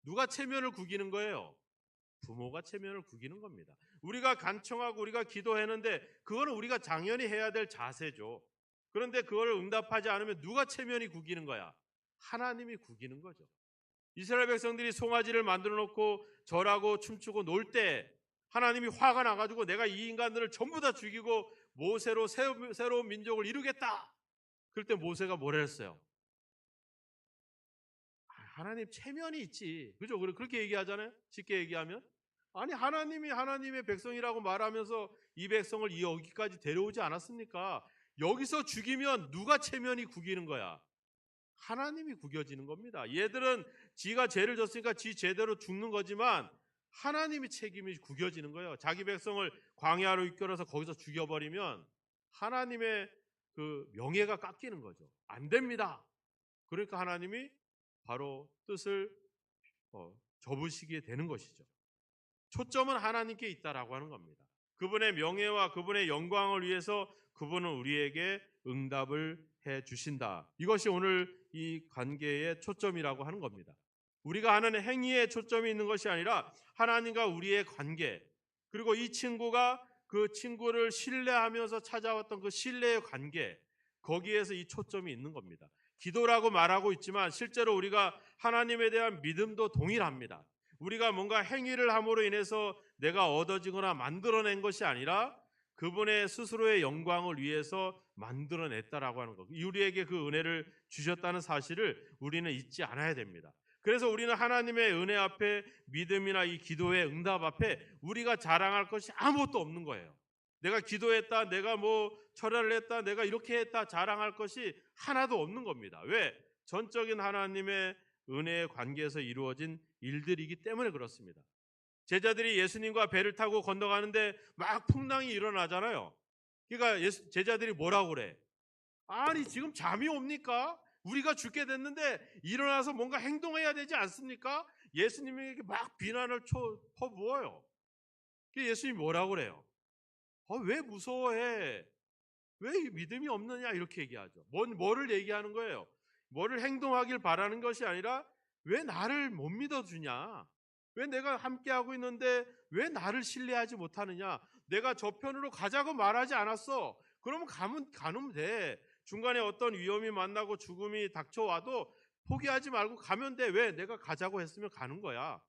누가 체면을 구기는 거예요? 부모가 체면을 구기는 겁니다. 우리가 간청하고 우리가 기도했는데 그거는 우리가 당연히 해야 될 자세죠. 그런데 그걸 응답하지 않으면 누가 체면이 구기는 거야? 하나님이 구기는 거죠. 이스라엘 백성들이 송아지를 만들어 놓고 절하고 춤추고 놀 때 하나님이 화가 나가지고 내가 이 인간들을 전부 다 죽이고 모세로 새로운 민족을 이루겠다. 그럴 때 모세가 뭐라 했어요? 하나님 체면이 있지. 그죠? 그렇게 얘기하잖아요. 쉽게 얘기하면. 아니 하나님이 하나님의 백성이라고 말하면서 이 백성을 여기까지 데려오지 않았습니까? 여기서 죽이면 누가 체면이 구기는 거야? 하나님이 구겨지는 겁니다. 얘들은 지가 죄를 졌으니까 지 죄대로 죽는 거지만 하나님이 책임이 구겨지는 거예요. 자기 백성을 광야로 이끌어서 거기서 죽여버리면 하나님의 그 명예가 깎이는 거죠. 안 됩니다. 그러니까 하나님이 바로 뜻을 접으시게 되는 것이죠. 초점은 하나님께 있다라고 하는 겁니다. 그분의 명예와 그분의 영광을 위해서 그분은 우리에게 응답을 해 주신다. 이것이 오늘 이 관계의 초점이라고 하는 겁니다. 우리가 하는 행위에 초점이 있는 것이 아니라 하나님과 우리의 관계, 그리고 이 친구가 그 친구를 신뢰하면서 찾아왔던 그 신뢰의 관계, 거기에서 이 초점이 있는 겁니다. 기도라고 말하고 있지만 실제로 우리가 하나님에 대한 믿음도 동일합니다. 우리가 뭔가 행위를 함으로 인해서 내가 얻어지거나 만들어낸 것이 아니라 그분의 스스로의 영광을 위해서 만들어냈다라고 하는 것. 우리에게 그 은혜를 주셨다는 사실을 우리는 잊지 않아야 됩니다. 그래서 우리는 하나님의 은혜 앞에 믿음이나 이 기도의 응답 앞에 우리가 자랑할 것이 아무것도 없는 거예요. 내가 기도했다, 내가 뭐 철야를 했다, 내가 이렇게 했다 자랑할 것이 하나도 없는 겁니다. 왜? 전적인 하나님의 은혜의 관계에서 이루어진 일들이기 때문에 그렇습니다. 제자들이 예수님과 배를 타고 건너가는데 막 풍랑이 일어나잖아요. 그러니까 제자들이 뭐라고 그래? 아니 지금 잠이 옵니까? 우리가 죽게 됐는데 일어나서 뭔가 행동해야 되지 않습니까? 예수님에게 막 비난을 퍼부어요. 예수님이 뭐라고 그래요? 왜 무서워해? 왜 믿음이 없느냐 이렇게 얘기하죠. 뭐를 얘기하는 거예요? 뭐를 행동하길 바라는 것이 아니라 왜 나를 못 믿어주냐? 왜 내가 함께하고 있는데 왜 나를 신뢰하지 못하느냐? 내가 저편으로 가자고 말하지 않았어. 그러면 가면 돼. 중간에 어떤 위험이 만나고 죽음이 닥쳐와도 포기하지 말고 가면 돼. 왜? 내가 가자고 했으면 가는 거야.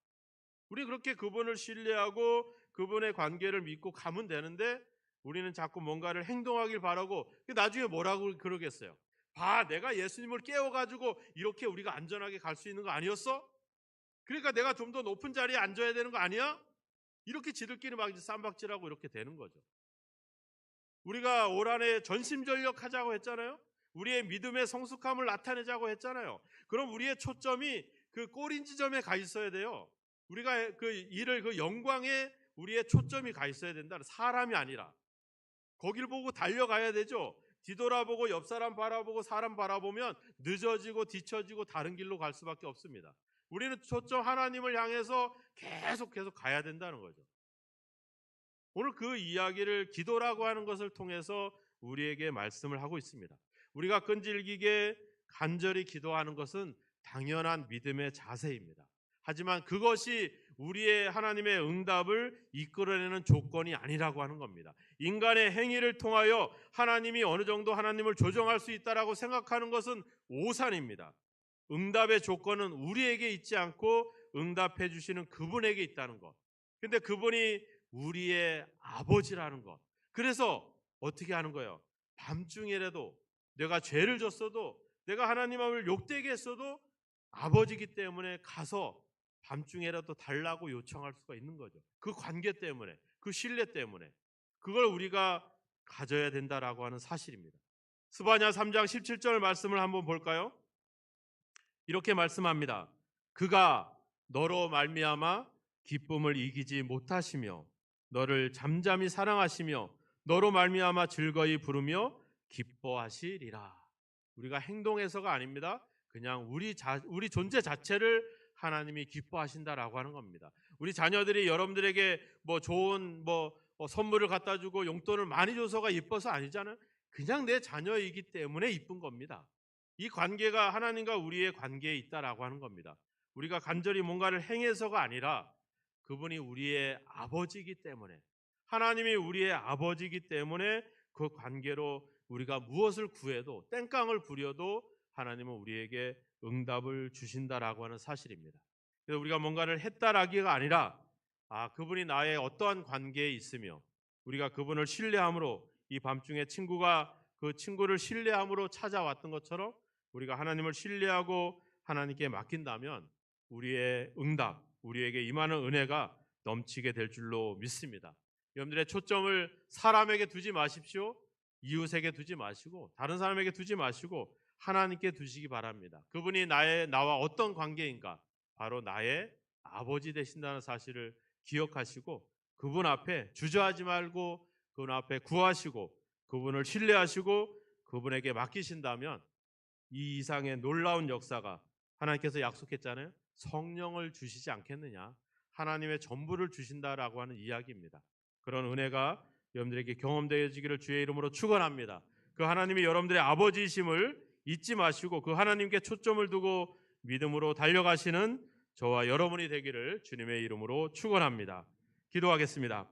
우리 그렇게 그분을 신뢰하고 그분의 관계를 믿고 가면 되는데 우리는 자꾸 뭔가를 행동하길 바라고 나중에 뭐라고 그러겠어요? 봐, 내가 예수님을 깨워가지고 이렇게 우리가 안전하게 갈 수 있는 거 아니었어? 그러니까 내가 좀 더 높은 자리에 앉아야 되는 거 아니야? 이렇게 지들끼리 막 쌈박질하고 이렇게 되는 거죠. 우리가 올 한해 전심전력하자고 했잖아요. 우리의 믿음의 성숙함을 나타내자고 했잖아요. 그럼 우리의 초점이 그 꼬린 지점에 가 있어야 돼요. 우리가 그 일을 그 영광에 우리의 초점이 가 있어야 된다. 사람이 아니라 거길 보고 달려가야 되죠. 뒤돌아보고 옆 사람 바라보고 사람 바라보면 늦어지고 뒤처지고 다른 길로 갈 수밖에 없습니다. 우리는 초점 하나님을 향해서 계속 가야 된다는 거죠. 오늘 그 이야기를 기도라고 하는 것을 통해서 우리에게 말씀을 하고 있습니다. 우리가 끈질기게 간절히 기도하는 것은 당연한 믿음의 자세입니다. 하지만 그것이 우리의 하나님의 응답을 이끌어내는 조건이 아니라고 하는 겁니다. 인간의 행위를 통하여 하나님이 어느 정도 하나님을 조정할 수 있다라고 생각하는 것은 오산입니다. 응답의 조건은 우리에게 있지 않고 응답해 주시는 그분에게 있다는 것. 근데 그분이 우리의 아버지라는 것. 그래서 어떻게 하는 거예요? 밤중에라도 내가 죄를 졌어도, 내가 하나님 앞을 욕되게 했어도 아버지기 때문에 가서 밤중에라도 달라고 요청할 수가 있는 거죠. 그 관계 때문에, 그 신뢰 때문에. 그걸 우리가 가져야 된다라고 하는 사실입니다. 스바냐 3장 17절 말씀을 한번 볼까요? 이렇게 말씀합니다. 그가 너로 말미암아 기쁨을 이기지 못하시며 너를 잠잠히 사랑하시며 너로 말미암아 즐거이 부르며 기뻐하시리라. 우리가 행동해서가 아닙니다. 그냥 우리 존재 자체를 하나님이 기뻐하신다라고 하는 겁니다. 우리 자녀들이 여러분들에게 좋은 선물을 갖다 주고 용돈을 많이 줘서가 이뻐서 아니잖아요. 그냥 내 자녀이기 때문에 이쁜 겁니다. 이 관계가 하나님과 우리의 관계에 있다라고 하는 겁니다. 우리가 간절히 뭔가를 행해서가 아니라 그분이 우리의 아버지이기 때문에, 하나님이 우리의 아버지이기 때문에 그 관계로 우리가 무엇을 구해도, 땡깡을 부려도 하나님은 우리에게 응답을 주신다라고 하는 사실입니다. 그래서 우리가 뭔가를 했다라기가 아니라 그분이 나의 어떠한 관계에 있으며 우리가 그분을 신뢰함으로, 이 밤중에 친구가 그 친구를 신뢰함으로 찾아왔던 것처럼 우리가 하나님을 신뢰하고 하나님께 맡긴다면 우리의 응답, 우리에게 임하는 은혜가 넘치게 될 줄로 믿습니다. 여러분들의 초점을 사람에게 두지 마십시오. 이웃에게 두지 마시고 다른 사람에게 두지 마시고 하나님께 두시기 바랍니다. 그분이 나와 어떤 관계인가? 바로 나의 아버지 되신다는 사실을 기억하시고 그분 앞에 주저하지 말고 그분 앞에 구하시고 그분을 신뢰하시고 그분에게 맡기신다면 이 이상의 놀라운 역사가, 하나님께서 약속했잖아요. 성령을 주시지 않겠느냐, 하나님의 전부를 주신다라고 하는 이야기입니다. 그런 은혜가 여러분들에게 경험되어지기를 주의 이름으로 축원합니다. 그 하나님이 여러분들의 아버지이심을 잊지 마시고 그 하나님께 초점을 두고 믿음으로 달려가시는 저와 여러분이 되기를 주님의 이름으로 축원합니다. 기도하겠습니다.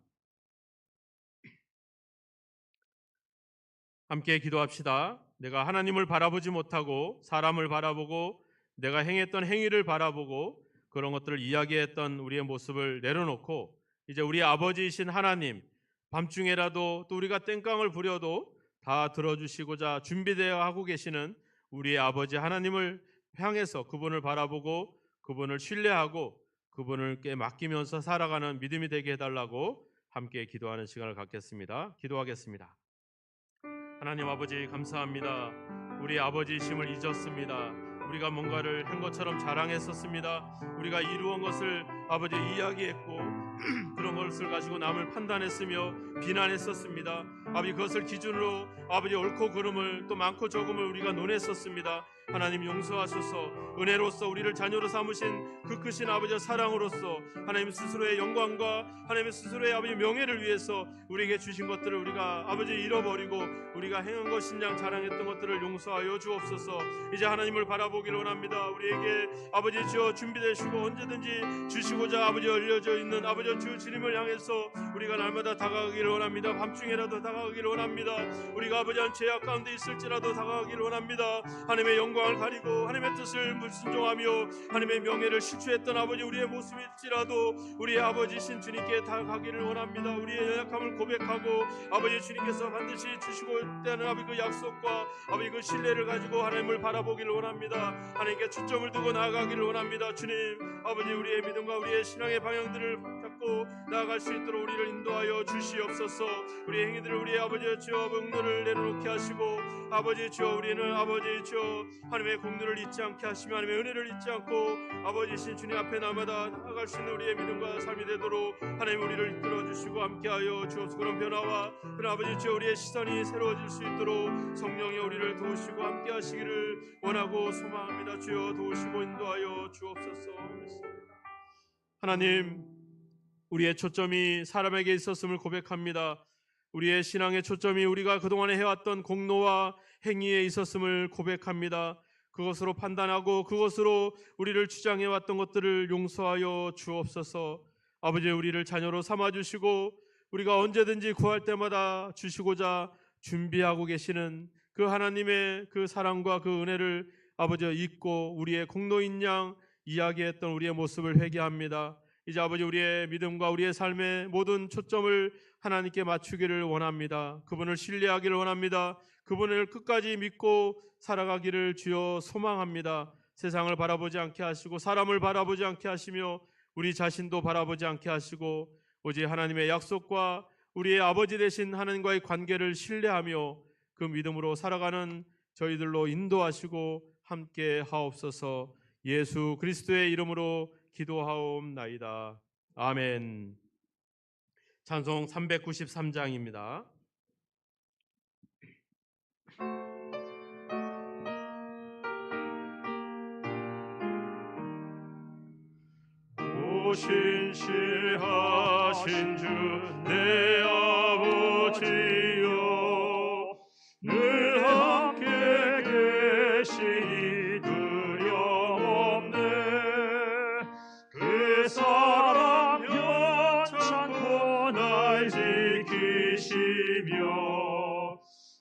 함께 기도합시다. 내가 하나님을 바라보지 못하고 사람을 바라보고 내가 행했던 행위를 바라보고 그런 것들을 이야기했던 우리의 모습을 내려놓고 이제 우리 아버지이신 하나님, 밤중에라도 또 우리가 땡깡을 부려도 다 들어주시고자 준비되어 하고 계시는 우리의 아버지 하나님을 향해서 그분을 바라보고 그분을 신뢰하고 그분께 맡기면서 살아가는 믿음이 되게 해달라고 함께 기도하는 시간을 갖겠습니다. 기도하겠습니다. 하나님 아버지 감사합니다. 우리 아버지이심을 잊었습니다. 우리가 뭔가를 한 것처럼 자랑했었습니다. 우리가 이루어온 것을 아버지 이야기했고 그런 것을 가지고 남을 판단했으며 비난했었습니다. 아버지 그것을 기준으로 아버지 옳고 그름을 또 많고 적음을 우리가 논했었습니다. 하나님 용서하소서. 은혜로서 우리를 자녀로 삼으신 그 크신 아버지의 사랑으로서 하나님 스스로의 영광과 하나님 스스로의 아버지 명예를 위해서 우리에게 주신 것들을 우리가 아버지 잃어버리고 우리가 행한 것인 양 자랑했던 것들을 용서하여 주옵소서. 이제 하나님을 바라보기를 원합니다. 우리에게 아버지 주여 준비되시고 언제든지 주시고자 아버지 열려져 있는 아버지 주 주님을 향해서 우리가 날마다 다가가기를 원합니다. 밤중에라도 다가가기를 원합니다. 우리가 아버지 한 죄악 가운데 있을지라도 다가가기를 원합니다. 하나님의 영광을 가리고 하나님의 뜻을 불순종하며 하나님의 명예를 실추했던 아버지 우리의 모습일지라도 우리의 아버지신 주님께 다가가기를 원합니다. 우리의 연약함을 고백하고 아버지 주님께서 반드시 주시고 있다는 아버지 그 약속과 아버지 그 신뢰를 가지고 하나님을 바라보기를 원합니다. 하나님께 초점을 두고 나아가기를 원합니다. 주님 아버지 우리의 믿음과 우리의 신앙의 방향들을 잡고 나아갈 수 있도록 우리를 인도하여 주시옵소서. 우리의 행위들을 우리의 아버지 주여 공로를 내려놓게 하시고 아버지 주여 우리는 아버지 주여 하나님의 공로를 잊지 않게 하시며 하나님의 은혜를 잊지 않고 아버지신 주님 앞에 날마다 나아갈 수 있는 우리의 믿음과 삶이 되도록 하나님 우리를 이끌어 주시고 함께하여 주옵소서. 그런 변화와 그런 아버지 주여 우리의 시선이 새로워질 수 있도록 성령이 우리를 도우시고 함께 하시기를 원하고 소망합니다. 주여 도우시고 인도하여 주옵소서. 하나님 우리의 초점이 사람에게 있었음을 고백합니다. 우리의 신앙의 초점이 우리가 그동안에 해왔던 공로와 행위에 있었음을 고백합니다. 그것으로 판단하고 그것으로 우리를 주장해왔던 것들을 용서하여 주옵소서. 아버지 우리를 자녀로 삼아주시고 우리가 언제든지 구할 때마다 주시고자 준비하고 계시는 그 하나님의 그 사랑과 그 은혜를 아버지 잊고 우리의 공로인 양 이야기했던 우리의 모습을 회개합니다. 이제 아버지 우리의 믿음과 우리의 삶의 모든 초점을 하나님께 맞추기를 원합니다. 그분을 신뢰하기를 원합니다. 그분을 끝까지 믿고 살아가기를 주여 소망합니다. 세상을 바라보지 않게 하시고 사람을 바라보지 않게 하시며 우리 자신도 바라보지 않게 하시고 오직 하나님의 약속과 우리의 아버지 되신 하나님과의 관계를 신뢰하며 그 믿음으로 살아가는 저희들로 인도하시고 함께 하옵소서. 예수 그리스도의 이름으로 기도하옵나이다. 아멘. 찬송 393장입니다. 신실하신 주 내 아버지여 늘 함께 계시니 두려움없네. 그 사랑 연찬코 날 지키시며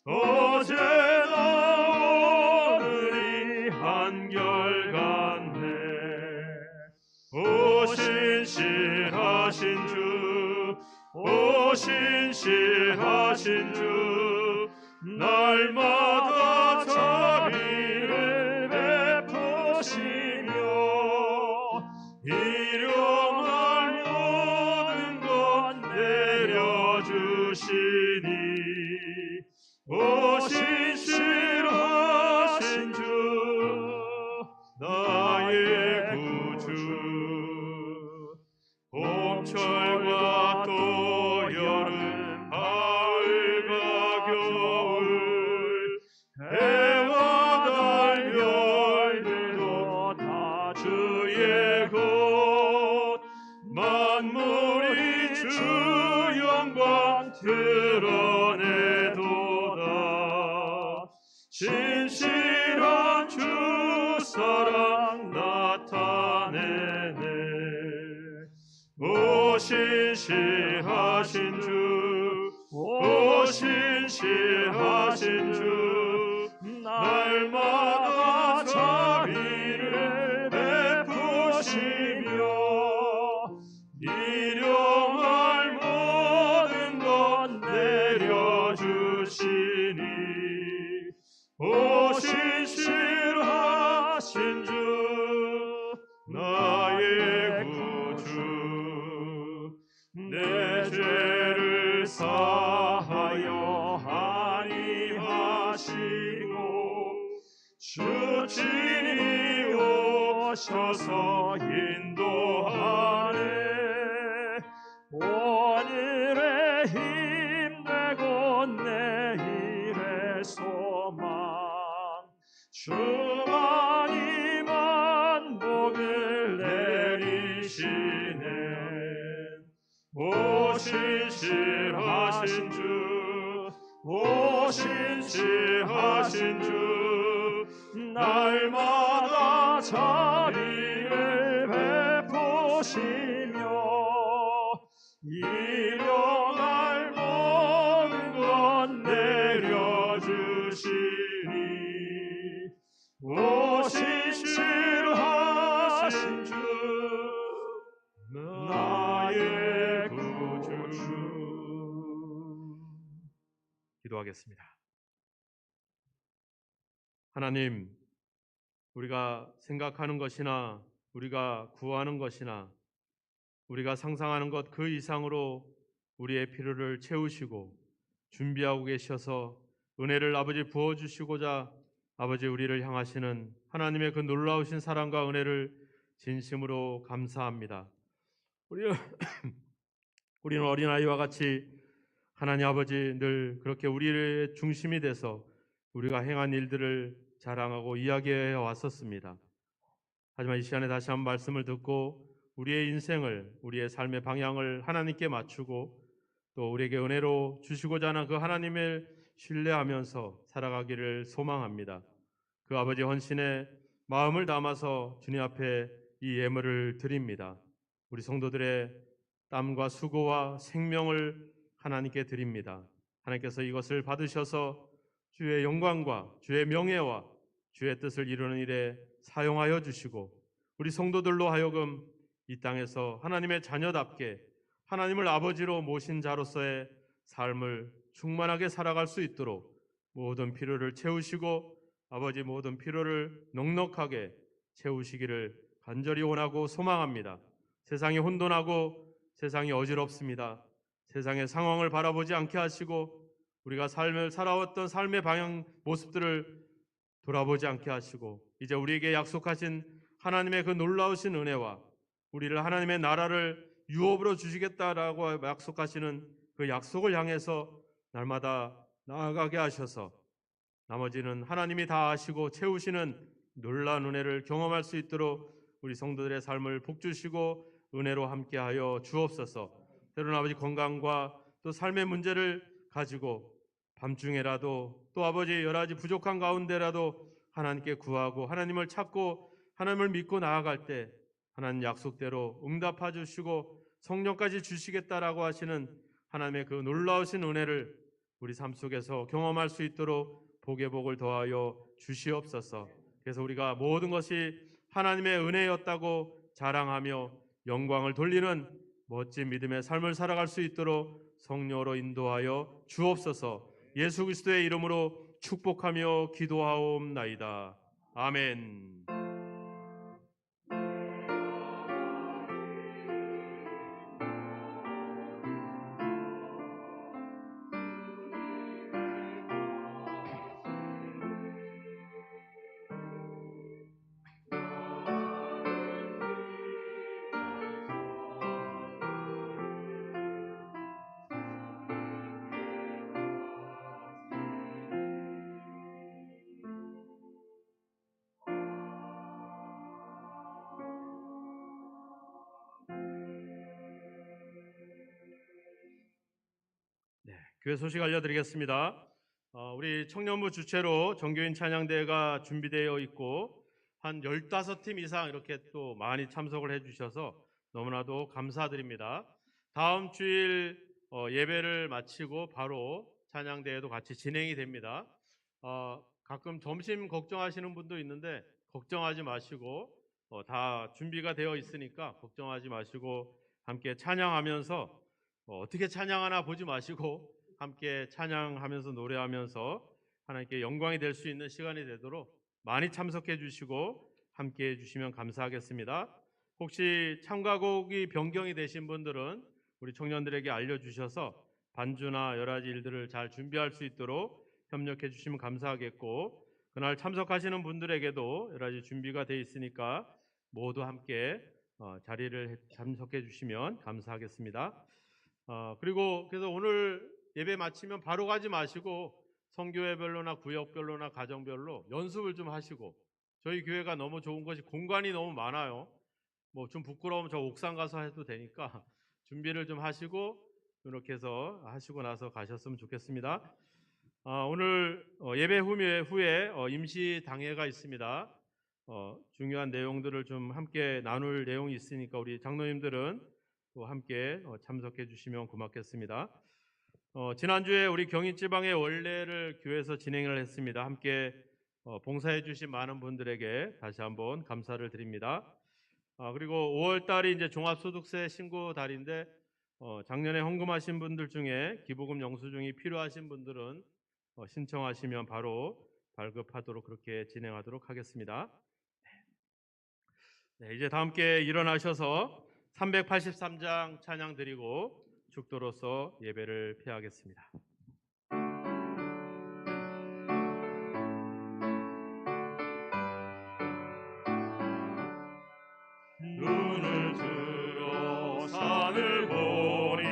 어제나 오늘이 한결같네. 오 신실하신 주, 오 신실하신 주, 날마다 자비를 베푸시며 일용할 모든 것 내려주시니 오 신실하신 주, 나의 구주. 봄철과 또 여름, 가을과 겨울, 해와 달 별들도 다 주의 것, 만물이 주 영광 드러내도다. 신실한 주 사랑 나타내네. 오 신실하신 주, 오 신실하신 주, 날마다 자비를 베푸시며 일용할 모든 것 내려주시니 오 신실하신 주, 나의 구주. 내 죄를 사하여 안위하시고 주 친히 오셔서 인도하네. 오늘의 힘내고 내일의 소망 주만이만 복을 내리시네. 오 신실하신 주, 오 신실하신 주, 날마다 자비를 베푸시며 일용할 모든 것 내려주시니 오 신실하신 주, 나의 구주. 기도하겠습니다. 하나님, 우리가 생각하는 것이나 우리가 구하는 것이나 우리가 상상하는 것 그 이상으로 우리의 필요를 채우시고 준비하고 계셔서 은혜를 아버지 부어주시고자 아버지 우리를 향하시는 하나님의 그 놀라우신 사랑과 은혜를 진심으로 감사합니다. 우리는 어린아이와 같이 하나님 아버지 늘 그렇게 우리의 중심이 돼서 우리가 행한 일들을 자랑하고 이야기해 왔었습니다. 하지만 이 시간에 다시 한번 말씀을 듣고 우리의 인생을, 우리의 삶의 방향을 하나님께 맞추고 또 우리에게 은혜로 주시고자 하는 그 하나님을 신뢰하면서 살아가기를 소망합니다. 그 아버지 헌신의 마음을 담아서 주님 앞에 이 예물을 드립니다. 우리 성도들의 땀과 수고와 생명을 하나님께 드립니다. 하나님께서 이것을 받으셔서 주의 영광과 주의 명예와 주의 뜻을 이루는 일에 사용하여 주시고 우리 성도들로 하여금 이 땅에서 하나님의 자녀답게 하나님을 아버지로 모신 자로서의 삶을 충만하게 살아갈 수 있도록 모든 필요를 채우시고 아버지 모든 필요를 넉넉하게 채우시기를 간절히 원하고 소망합니다. 세상이 혼돈하고 세상이 어지럽습니다. 세상의 상황을 바라보지 않게 하시고 우리가 삶을 살아왔던 삶의 방향 모습들을 돌아보지 않게 하시고 이제 우리에게 약속하신 하나님의 그 놀라우신 은혜와 우리를 하나님의 나라를 유업으로 주시겠다라고 약속하시는 그 약속을 향해서 날마다 나아가게 하셔서 나머지는 하나님이 다 아시고 채우시는 놀라운 은혜를 경험할 수 있도록 우리 성도들의 삶을 복주시고 은혜로 함께하여 주옵소서. 때로는 아버지 건강과 또 삶의 문제를 가지고 밤중에라도 또 아버지 여러 가지 부족한 가운데라도 하나님께 구하고 하나님을 찾고 하나님을 믿고 나아갈 때 하나님 약속대로 응답해 주시고 성령까지 주시겠다라고 하시는 하나님의 그 놀라우신 은혜를 우리 삶 속에서 경험할 수 있도록 복의 복을 더하여 주시옵소서. 그래서 우리가 모든 것이 하나님의 은혜였다고 자랑하며 영광을 돌리는 멋진 믿음의 삶을 살아갈 수 있도록 성령으로 인도하여 주옵소서. 예수 그리스도의 이름으로 축복하며 기도하옵나이다. 아멘. 교회 소식 알려드리겠습니다. 우리 청년부 주최로 정교인 찬양대회가 준비되어 있고 한 15팀 이상 이렇게 또 많이 참석을 해주셔서 너무나도 감사드립니다. 다음 주일 예배를 마치고 바로 찬양대회도 같이 진행이 됩니다. 가끔 점심 걱정하시는 분도 있는데 걱정하지 마시고 다 준비가 되어 있으니까 걱정하지 마시고 함께 찬양하면서 어떻게 찬양하나 보지 마시고 함께 찬양하면서 노래하면서 하나님께 영광이 될 수 있는 시간이 되도록 많이 참석해 주시고 함께 해 주시면 감사하겠습니다. 혹시 참가곡이 변경이 되신 분들은 우리 청년들에게 알려주셔서 반주나 여러 가지 일들을 잘 준비할 수 있도록 협력해 주시면 감사하겠고 그날 참석하시는 분들에게도 여러 가지 준비가 되어 있으니까 모두 함께 자리를 참석해 주시면 감사하겠습니다. 그리고 그래서 오늘 예배 마치면 바로 가지 마시고 선교회별로나 구역별로나 가정별로 연습을 좀 하시고 저희 교회가 너무 좋은 것이 공간이 너무 많아요. 뭐 좀 부끄러우면 저 옥상 가서 해도 되니까 준비를 좀 하시고 이렇게 해서 하시고 나서 가셨으면 좋겠습니다. 오늘 예배 후에 임시 당회가 있습니다. 중요한 내용들을 좀 함께 나눌 내용이 있으니까 우리 장로님들은 또 함께 참석해 주시면 고맙겠습니다. 지난주에 우리 경인지방의 원례를 교회에서 진행을 했습니다. 함께 봉사해 주신 많은 분들에게 다시 한번 감사를 드립니다. 그리고 5월 달이 이제 종합소득세 신고 달인데 작년에 헌금하신 분들 중에 기부금 영수증이 필요하신 분들은 신청하시면 바로 발급하도록 그렇게 진행하도록 하겠습니다. 네, 이제 다 함께 일어나셔서 383장 찬양 드리고 축도로서 예배를 폐하겠습니다. 눈을 들어 산을 보니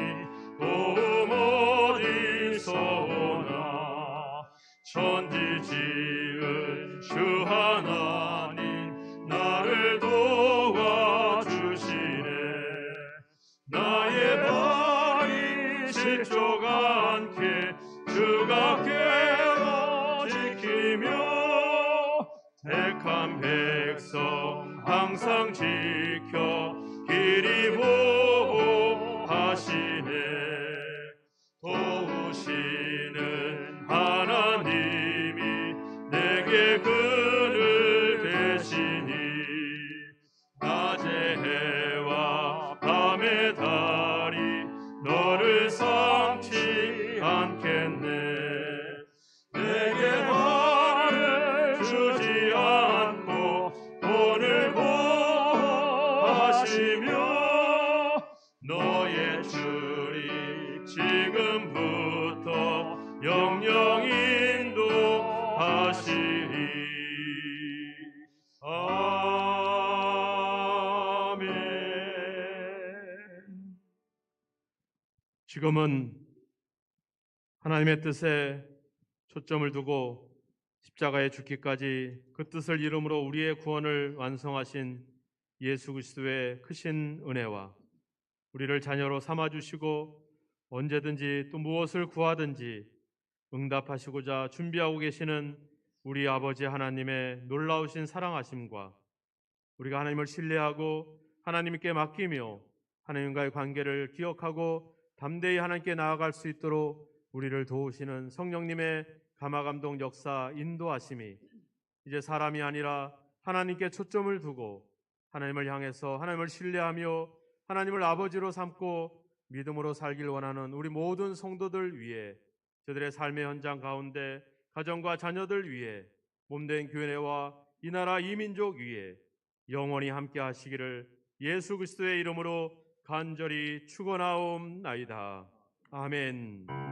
도움 어디서 오나 천지 지은 주 하나님 나를 도와주시네 나의 발이 실족 않게 주가 깨어 지키며 택한 백성 항상 지켜 길이 보호하시네 도우시는 하나님이 내게 그 않겠네. 내게 말을 주지 않고 오늘 보하시며 너의 주리 지금부터 영영 인도하시리. 아멘. 지금은 하나님의 뜻에 초점을 두고 십자가에 죽기까지 그 뜻을 이름으로 우리의 구원을 완성하신 예수 그리스도의 크신 은혜와 우리를 자녀로 삼아주시고 언제든지 또 무엇을 구하든지 응답하시고자 준비하고 계시는 우리 아버지 하나님의 놀라우신 사랑하심과 우리가 하나님을 신뢰하고 하나님께 맡기며 하나님과의 관계를 기억하고 담대히 하나님께 나아갈 수 있도록 우리를 도우시는 성령님의 감화감동 역사 인도하심이 이제 사람이 아니라 하나님께 초점을 두고 하나님을 향해서 하나님을 신뢰하며 하나님을 아버지로 삼고 믿음으로 살길 원하는 우리 모든 성도들 위해 저들의 삶의 현장 가운데 가정과 자녀들 위해 몸된 교회와 이 나라 이 민족 위에 영원히 함께 하시기를 예수 그리스도의 이름으로 간절히 축원하옵나이다. 아멘.